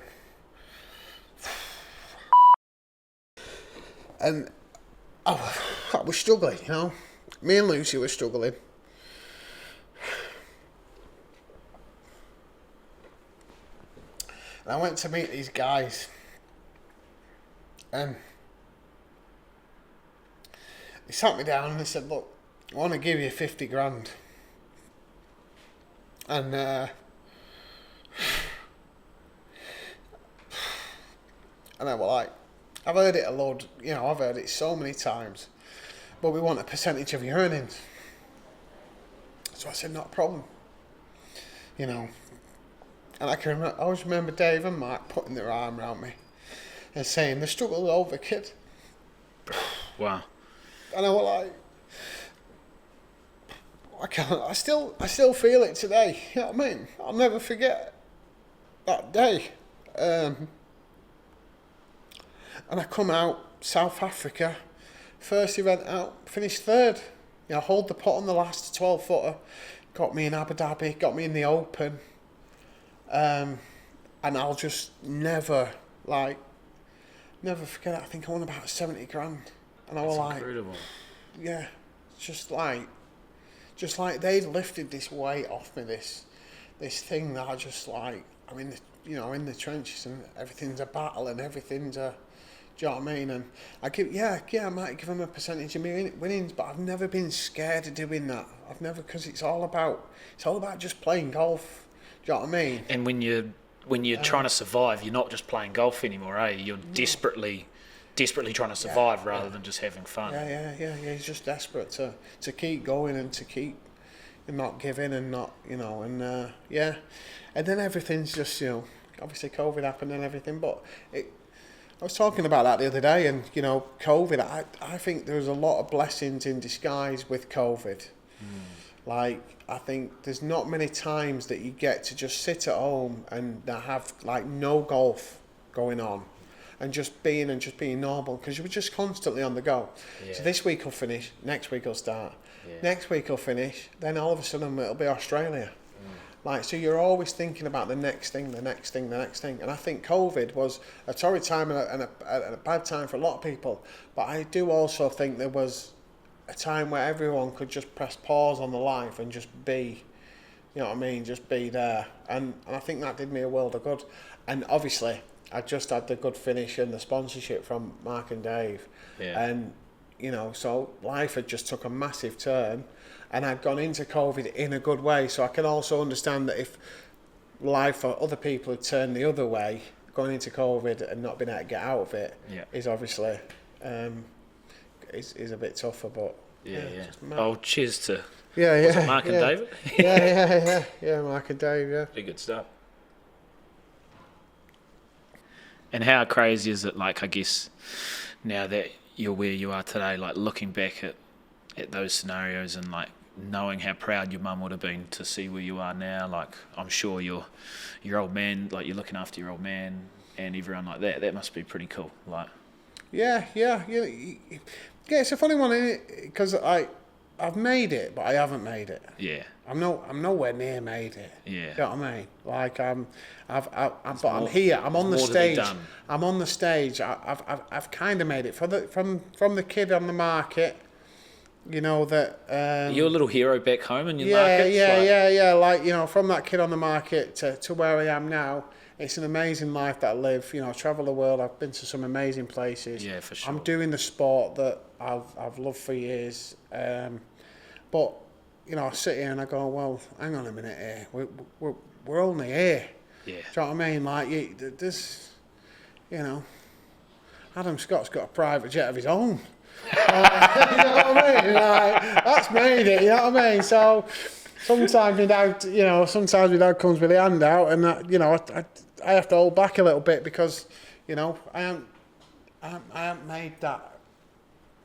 And I was struggling, Me and Lucy were struggling. And I went to meet these guys, and they sat me down and they said, look, I want to give you 50 grand. And And I was like, I've heard it a load, I've heard it so many times, but we want a percentage of your earnings. So I said, not a problem. And I always remember Dave and Mark putting their arm around me and saying, the struggle's over, kid. Wow. And I was like, I still feel it today. You know what I mean? I'll never forget that day. And I come out, South Africa, first event out, finished third. Hold the pot on the last 12-footer, got me in Abu Dhabi, got me in the Open. And I'll just never forget it. I think I won about 70 grand. And I was like, incredible. Yeah, just like they lifted this weight off me, this thing that I just like, I'm in the trenches and everything's a battle and everything's a, do you know what I mean? And I might give them a percentage of my winnings, but I've never been scared of doing that. Because it's all about just playing golf. Do you know what I mean? And when you're trying to survive, you're not just playing golf anymore, eh? You're desperately trying to survive rather than just having fun. Yeah. He's just desperate to keep going and to keep and not give in and not, and and then everything's just, obviously COVID happened and everything, but I was talking about that the other day, and COVID. I think there was a lot of blessings in disguise with COVID. Like, I think there's not many times that you get to just sit at home and have like no golf going on, and just being normal, because you were just constantly on the go. Yeah. So this week will finish, next week will start, next week will finish, then all of a sudden it'll be Australia. Like, so you're always thinking about the next thing. And I think COVID was a torrid time and a bad time for a lot of people. But I do also think there was a time where everyone could just press pause on the life and just be, you know what I mean, just be there. And I think that did me a world of good. And obviously, I just had the good finish and the sponsorship from Mark and Dave. Yeah. And, so life had just took a massive turn. And I'd gone into COVID in a good way, so I can also understand that if life for other people had turned the other way, going into COVID and not being able to get out of it is obviously is a bit tougher. But Oh, cheers to Mark and David. yeah, Mark and Dave. Yeah, pretty good stuff. And how crazy is it? Like, I guess now that you're where you are today, like looking back at those scenarios and like knowing how proud your mum would have been to see where you are now. Like, I'm sure your old man, like you're looking after your old man and everyone like that. That must be pretty cool. Like, yeah. It's a funny one, isn't it? Because I've made it, but I haven't made it. Yeah. I'm nowhere near made it. Yeah. You know what I mean? Like I'm here. I'm on the stage. I'm on the stage. I've kind of made it from the kid on the market. That you're a little hero back home in your market. Yeah. Like, from that kid on the market to where I am now. It's an amazing life that I live. I travel the world. I've been to some amazing places. Yeah, for sure. I'm doing the sport that I've loved for years. But I sit here and I go, well, hang on a minute here. We're only here. Yeah. Do you know what I mean? Like, there's, Adam Scott's got a private jet of his own. You know what I mean? Like, that's made it. You know what I mean? So sometimes my dad comes with the hand out, and I have to hold back a little bit because, I haven't made that.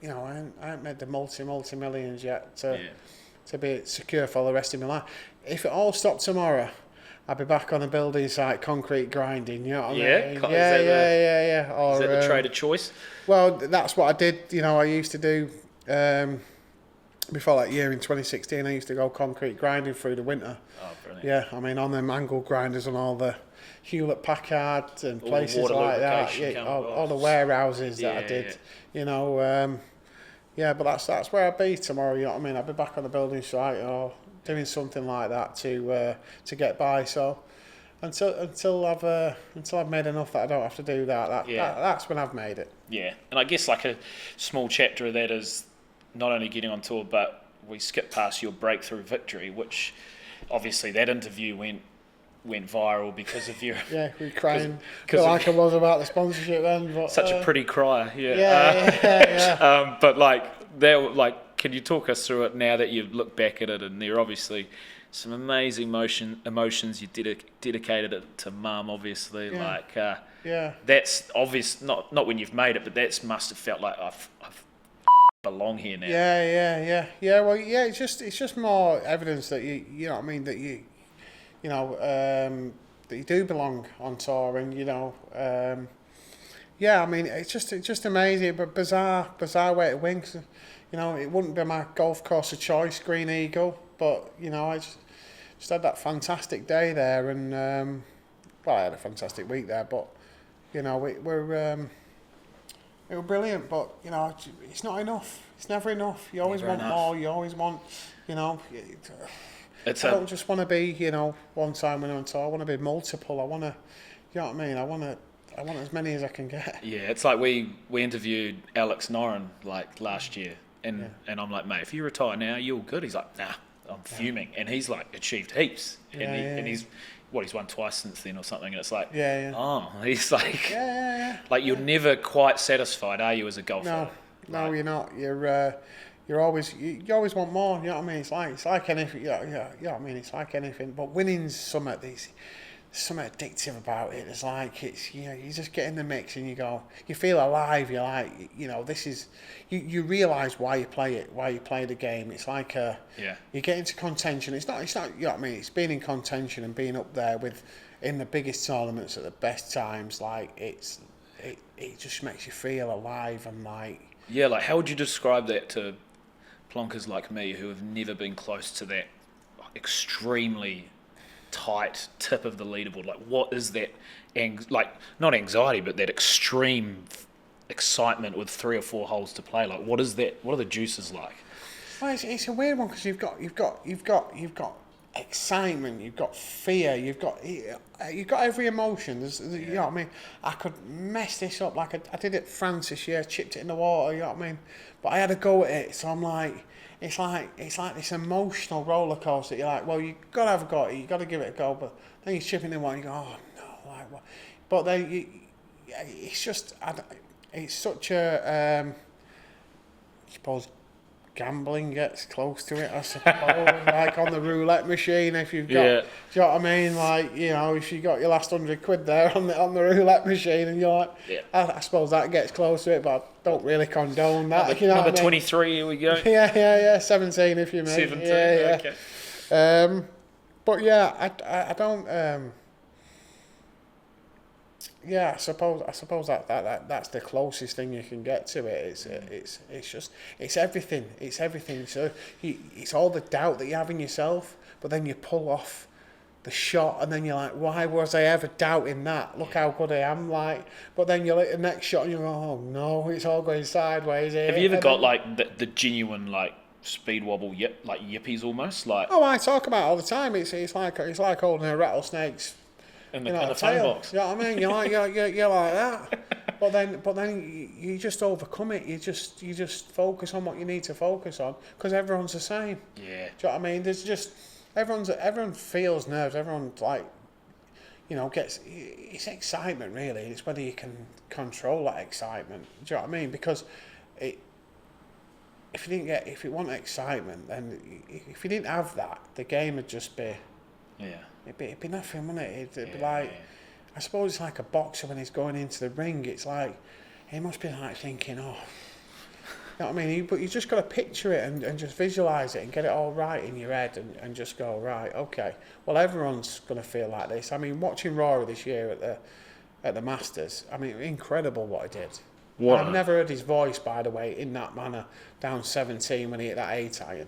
I haven't made the multi millions yet to be secure for the rest of my life. If it all stopped tomorrow, I'd be back on a building site, concrete grinding. You know what I mean? Yeah. Or, is that the trade of choice? Well, that's what I did. I used to do before that year in 2016. I used to go concrete grinding through the winter. Oh, brilliant! Yeah, I mean on them angle grinders and all the Hewlett Packard and places like that. Yeah, all the warehouses that I did. Yeah. But that's where I'll be tomorrow. You know what I mean? I'll be back on the building site or doing something like that to get by. So until I've made enough that I don't have to do that's when I've made it. Yeah, and I guess like a small chapter of that is not only getting on tour, but we skipped past your breakthrough victory, which obviously that interview went went viral because of your Yeah, we're crying. Cause Like I was about the sponsorship then. But, such a pretty crier. Yeah. But like can you talk us through it now that you've looked back at it, and there are obviously some amazing emotions you dedicated it to Mum, obviously. That's obvious, not when you've made it, but that must have felt like I've belong here now. Yeah. Well, yeah, it's just more evidence that you know what I mean, that that you do belong on tour, and I mean, it's just amazing, but bizarre way to win. 'Cause, it wouldn't be my golf course of choice, Green Eagle, but I just had that fantastic day there, and I had a fantastic week there, but it was brilliant, but it's not enough. It's never enough. You always want more. You always want, I don't just want to be, one time when I'm on tour. I want to be multiple. I want to, you know what I mean? I want as many as I can get. Yeah, it's like we interviewed Alex Noren like last year, and I'm like, mate, if you retire now, you're good. He's like, nah, I'm fuming, and he's like achieved heaps, and he's won twice since then or something, and it's like, he's like, like you're never quite satisfied, are you, as a golfer? No, you're not. You always want more. You know what I mean? It's like anything. Yeah. I mean, it's like anything. But winning's something addictive about it. It's like you just get in the mix and you feel alive. You're like, this is. You realise why you play it, why you play the game. It's like you get into contention. It's not. You know what I mean? It's being in contention and being up there in the biggest tournaments at the best times. Like it just makes you feel alive and like. Yeah, like how would you describe that to plonkers like me who have never been close to that extremely tight tip of the leaderboard? Like, what is that, not anxiety, but that extreme excitement with 3 or 4 holes to play? Like, what is that? What are the juices like? Well, it's a weird one because you've got excitement, you've got fear, you've got every emotion. You know what I mean? I could mess this up like I did at France this year, chipped it in the water. You know what I mean? But I had a go at it, so I'm like, it's like this emotional roller coaster. You're like, well, you gotta have a go at it, you gotta give it a go, but then you chip in the water, and you go, oh no, like what? But then it's just, it's such a, I suppose. Gambling gets close to it, I suppose. Like on the roulette machine, if you've got, do you know what I mean? Like, if you got your last £100 there on the roulette machine, and you're like, I suppose that gets close to it, but I don't really condone that. Number 23, here we go. Yeah, 17 if you mean. 17, okay. But yeah, I don't. Yeah, I suppose that's the closest thing you can get to it. It's everything. It's everything. So it's all the doubt that you have in yourself, but then you pull off the shot, and then you're like, why was I ever doubting that? Look how good I am. Like, but then you look at the next shot and you go, oh no, it's all going sideways here. Have you ever got like the genuine like speed wobble yippies almost like? Oh, I talk about it all the time. It's like holding a rattlesnake's. In the phone box. You know what I mean? You're like that. But then you just overcome it. You just focus on what you need to focus on, because everyone's the same. Yeah. Do you know what I mean? There's just everyone feels nerves. Everyone's like, gets. It's excitement really. It's whether you can control that excitement. Do you know what I mean? Because if it wasn't excitement, then if you didn't have that, the game would just be. Yeah. It'd be nothing, wouldn't it? It'd be like, I suppose it's like a boxer when he's going into the ring. It's like, he must be like thinking, oh, you know what I mean? But you just got to picture it and just visualise it and get it all right in your head and just go, right, okay. Well, everyone's going to feel like this. I mean, watching Rory this year at the Masters, I mean, incredible what he did. I've never heard his voice, by the way, in that manner, down 17 when he hit that 8 iron.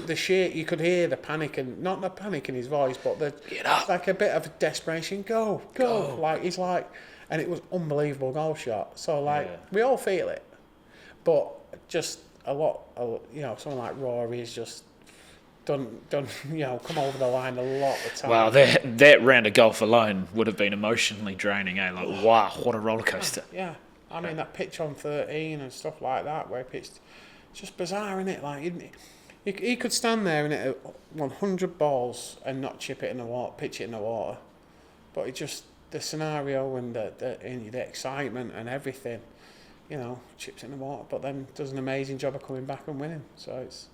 The sheer, you could hear the panic, and not the panic in his voice, but like a bit of desperation. Go. Like he's like, and it was unbelievable goal shot. So we all feel it, but just a lot. Someone like Rory is just done. Come over the line a lot of the time. Wow, that round of golf alone would have been emotionally draining. Like, wow, what a roller coaster. Yeah. I mean that pitch on 13 and stuff like that, where he pitched, it's just bizarre, isn't it? Like. he could stand there and hit 100 balls and not chip it in the water, pitch it in the water. But it just, the scenario and the excitement and everything, you know, chips it in the water, but then does an amazing job of coming back and winning. So it's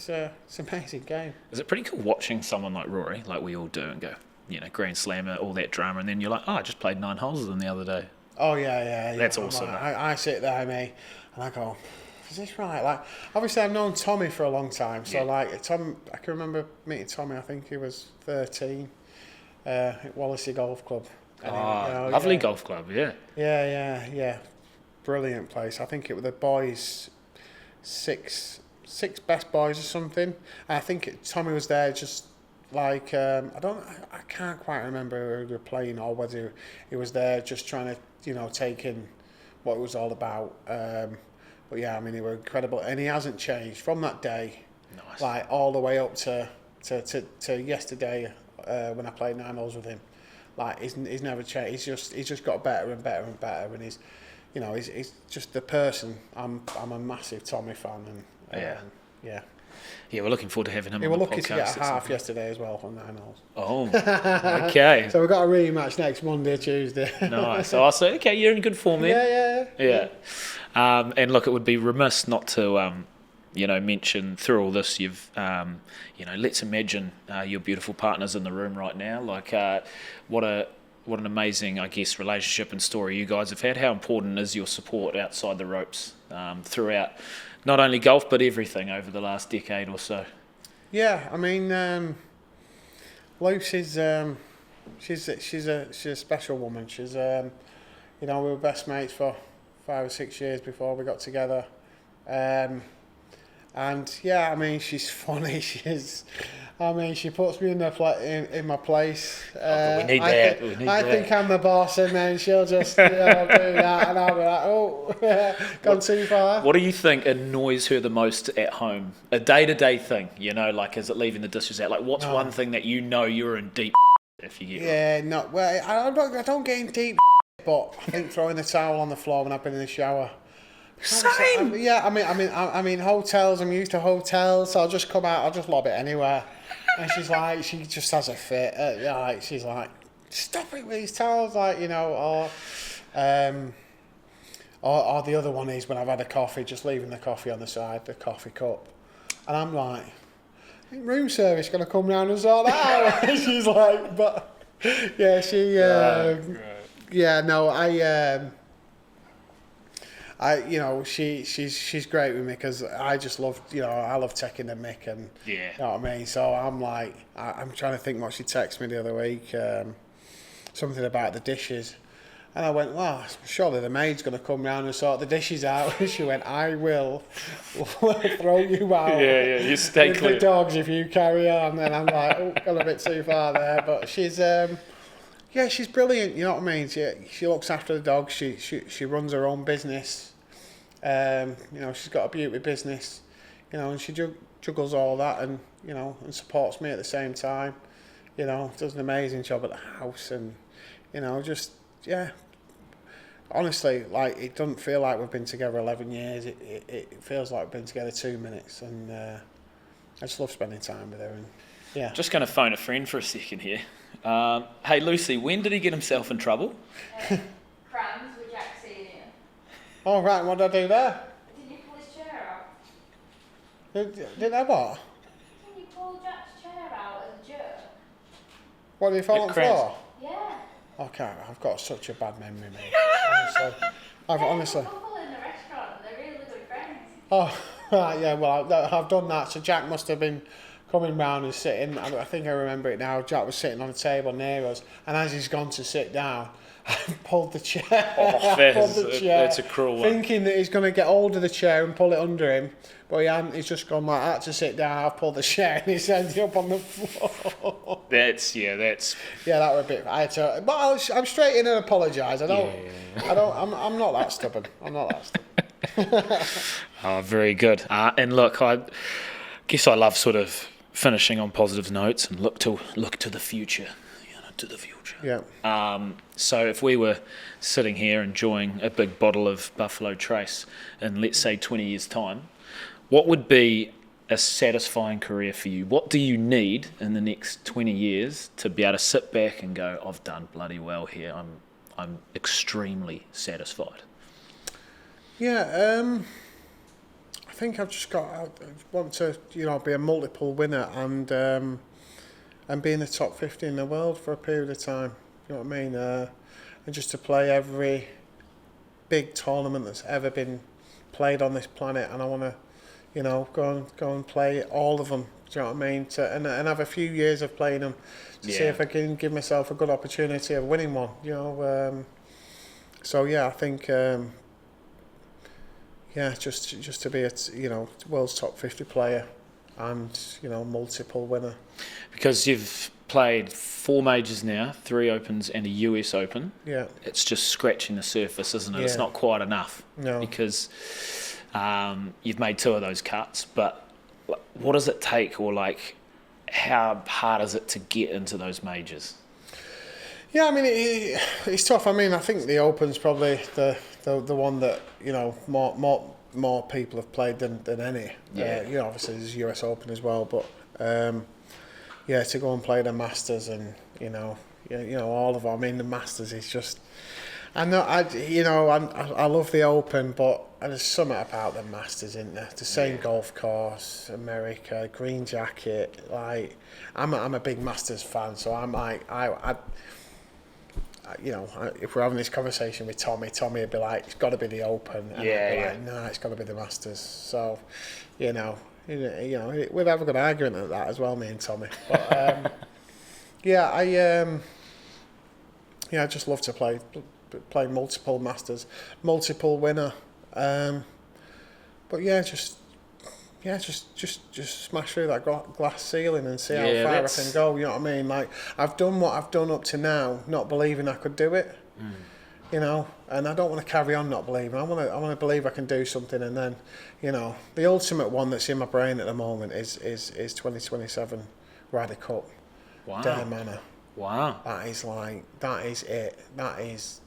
an amazing game. Is it pretty cool watching someone like Rory, like we all do, and go, you know, Grand Slammer, all that drama, and then you're like, oh, I just played 9 holes with them the other day. Oh, yeah. That's awesome. I sit there, mate, and I go, is this right? Like, obviously, I've known Tommy for a long time, so like, I can remember meeting Tommy. I think he was 13 at Wallasey Golf Club. And lovely golf club, yeah. Yeah. Brilliant place. I think it was the boys' six best boys or something. And I think Tommy was there just like I can't quite remember who they were playing or whether he was there just trying to, you know, take in what it was all about. But yeah, I mean, they were incredible, and he hasn't changed from that day. Nice. Like all the way up to yesterday when I played 9 holes with him. Like he's never changed. He's just got better and better and better, and he's just the person. I'm a massive Tommy fan, and yeah, we're looking forward to having him on the podcast. We're lucky to get a half yesterday as well on 9 holes. Oh, okay. So we've got a rematch next Monday, Tuesday. Nice. Awesome. Okay, you're in good form then. Yeah. And look, it would be remiss not to, mention through all this, you've, let's imagine your beautiful partners in the room right now. Like, what an amazing, I guess, relationship and story you guys have had. How important is your support outside the ropes throughout not only golf but everything over the last decade or so? Yeah, I mean, Lucy's she's a special woman. She's we were best mates for 5 or 6 years before we got together. And yeah, I mean, she's funny. She puts me in my place. We need that. I think I'm the boss, and then she'll just do that, and I'll be like, oh, gone too far. What do you think annoys her the most at home? A day-to-day thing, like, is it leaving the dishes out? Like, what's one thing that you're in deep if you get? Yeah, I don't get in deep, but I think throwing the towel on the floor when I've been in the shower. Same. I mean, hotels. I'm used to hotels, so I'll just come out. I'll just lob it anywhere. And she's like, she just has a fit. She's like, stop it with these towels, or the other one is when I've had a coffee, just leaving the coffee on the side, the coffee cup, and I'm like, I think room service going to come round and sort that out. She's like, but yeah, she's great with me because I just love, I love taking the mick, and you know what I mean. So I'm like, I'm trying to think what she texted me the other week, something about the dishes, and I went, well, surely the maid's going to come round and sort the dishes out. And she went, I will throw you out. Yeah, you stay with clear. The dogs if you carry on. And I'm like, oh, gone a bit too far there, but she's. Yeah, she's brilliant. You know what I mean. She looks after the dogs. She runs her own business. She's got a beauty business. And she juggles all that, and and supports me at the same time. Does an amazing job at the house, and honestly, like, it doesn't feel like we've been together 11 years. It feels like we've been together 2 minutes, and I just love spending time with her. And just going to phone a friend for a second here. Hey Lucy, when did he get himself in trouble? Crams with Jack Senior. Oh right, what did I do there? Did you pull his chair out? Did I what? Can you pull Jack's chair out as a jerk? What, did he fall on the floor? Yeah. Okay, I've got such a bad memory, mate. Honestly. Couple in the restaurant, they're really good friends. Oh, right, yeah, well, I've done that. So Jack must have been coming round and sitting. I think I remember it now. Jack was sitting on a table near us, and as he's gone to sit down, I pulled the chair. That's a cruel one. Thinking that he's going to get hold of the chair and pull it under him, but he hadn't. He's just gone like that to sit down. I've pulled the chair, and he's ended up on the floor. That's that were a bit. But I'm straight in and apologise. I'm not that stubborn. Oh, very good. And look, I guess I love sort of finishing on positive notes and look to the future. To the future. Yeah. So if we were sitting here enjoying a big bottle of Buffalo Trace in, let's say, 20 years' time, what would be a satisfying career for you? What do you need in the next 20 years to be able to sit back and go, I've done bloody well here. I'm extremely satisfied. Yeah, I think I've just got. I want to, be a multiple winner and be in the top 50 in the world for a period of time. You know what I mean? And just to play every big tournament that's ever been played on this planet, and I want to, go and play all of them. Do you know what I mean? And have a few years of playing them to see if I can give myself a good opportunity of winning one. So yeah, I think. Just to be a world's top 50 player and multiple winner. Because you've played 4 majors now, 3 Opens and a US Open. Yeah. It's just scratching the surface, isn't it? Yeah. It's not quite enough. No. Because you've made 2 of those cuts, but what does it take, or how hard is it to get into those majors? Yeah, I mean it's tough. I mean, I think the Open's probably the one that more people have played than any. Yeah. Obviously there's US Open as well, but to go and play the Masters and all of them. I mean, the Masters is just. I love the Open, but there's something about the Masters, isn't there? The same golf course, America, green jacket. Like, I'm a big Masters fan, so I'm like if we're having this conversation with Tommy would be like, it's got to be the Open, and I'd be like, no, it's got to be the Masters. So, we'd have a good argument at that as well, me and Tommy. But I just love to play multiple Masters, multiple winner. But just smash through that glass ceiling and see how far I can go. You know what I mean? Like, I've done what I've done up to now, not believing I could do it. And I don't want to carry on not believing. I want to believe I can do something, and then, the ultimate one that's in my brain at the moment is 2027 Ryder Cup. Wow. Dare Manor. Wow. That is it. That is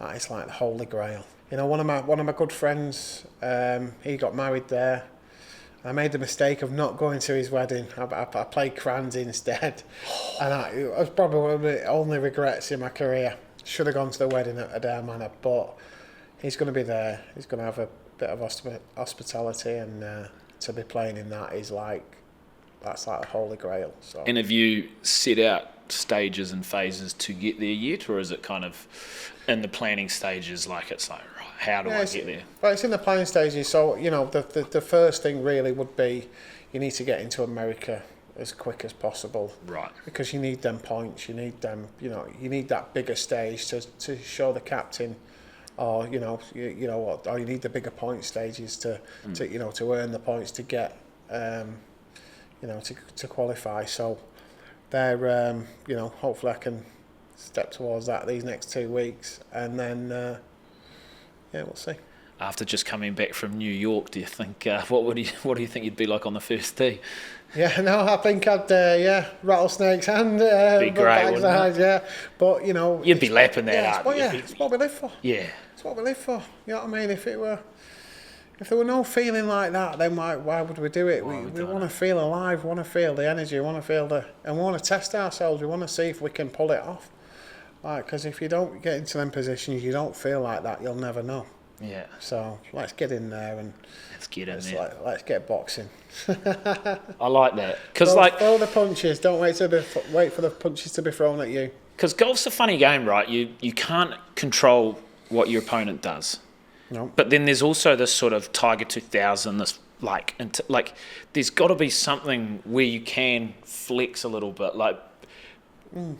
like the holy grail. One of my good friends, he got married there. I made the mistake of not going to his wedding. I played Crans instead, and it was probably one of the only regrets in my career. Should have gone to the wedding at Adair Manor, but he's going to be there. He's going to have a bit of hospitality, and to be playing in that's like the holy grail. So. And have you set out stages and phases to get there yet, or is it kind of in the planning stages? It's like, right, how do I get there? Well, it's in the planning stages. So the first thing really would be you need to get into America as quick as possible, right? Because you need them points. You need them. You need that bigger stage to show the captain, or or you need the bigger point stages to earn the points to get to qualify. So they're hopefully I can step towards that these next 2 weeks, and then we'll see. After just coming back from New York, do you think what do you think you'd be like on the first tee? Yeah, no, I think I'd rattlesnakes and be great, wouldn't it? Yeah, but you'd be lapping that up. It's what we live for. Yeah, it's what we live for. You know what I mean? If there were no feeling like that, then why would we do it? We want to feel alive. We want to feel the energy. We want to feel and we want to test ourselves. We want to see if we can pull it off. Because if you don't get into them positions, you don't feel like that, you'll never know. Yeah. So let's get in there and let's get boxing. I like that, because throw the punches. Don't wait for the punches to be thrown at you. Because golf's a funny game, right? You can't control what your opponent does. No. But then there's also this sort of Tiger 2000, this there's got to be something where you can flex a little bit,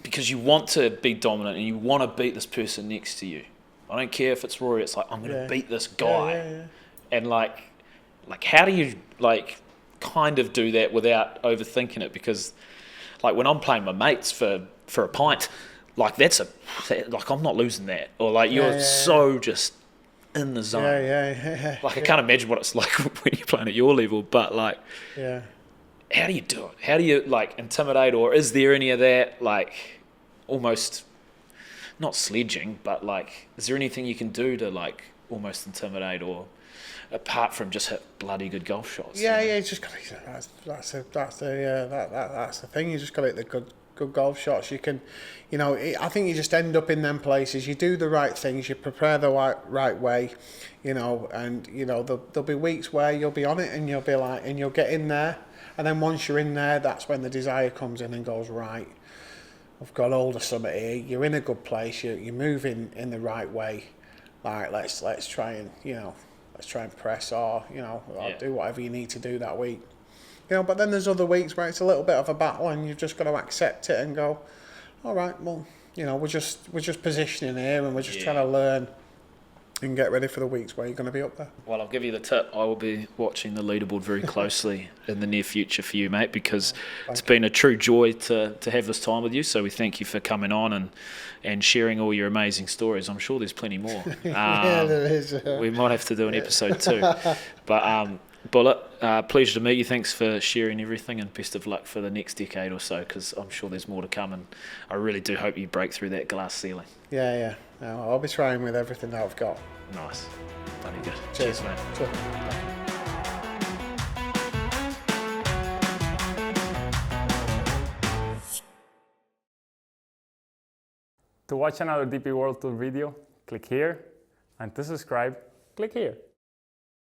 because you want to be dominant and you want to beat this person next to you. I don't care if it's Rory. It's like, I'm going to beat this guy. Yeah. And how do you kind of do that without overthinking it? Because when I'm playing my mates for a pint, I'm not losing that. Or you're so just in the zone. Yeah. I can't imagine what it's like when you're playing at your level. But how do you do it? How do you intimidate, or is there any of that almost not sledging, but is there anything you can do to almost intimidate or apart from just hit bloody good golf shots. Yeah, you know? yeah, you just got that's the thing. You just got to hit the good golf shots. You can, I think you just end up in them places. You do the right things. You prepare the right way, and there'll be weeks where you'll be on it and you'll be like, and you'll get in there, and then once you're in there, that's when the desire comes in and goes, right, I've got hold of something here. You're in a good place. You're moving in the right way. Like let's try and let's try and press or or do whatever you need to do that week. But then there's other weeks where it's a little bit of a battle and you've just got to accept it and go, all right, well, we're just positioning here and we're just trying to learn and get ready for the weeks where you're going to be up there. Well, I'll give you the tip. I will be watching the leaderboard very closely in the near future for you, mate, because it's been a true joy to have this time with you. So we thank you for coming on and sharing all your amazing stories. I'm sure there's plenty more. Yeah, there is. We might have to do an episode too. But Bullet, pleasure to meet you. Thanks for sharing everything and best of luck for the next decade or so, because I'm sure there's more to come and I really do hope you break through that glass ceiling. Yeah. No, I'll be trying with everything that I've got. Nice. Bloody good. Cheers, Cheers, mate. Cheers. To watch another DP World Tour video, click here, and to subscribe, click here.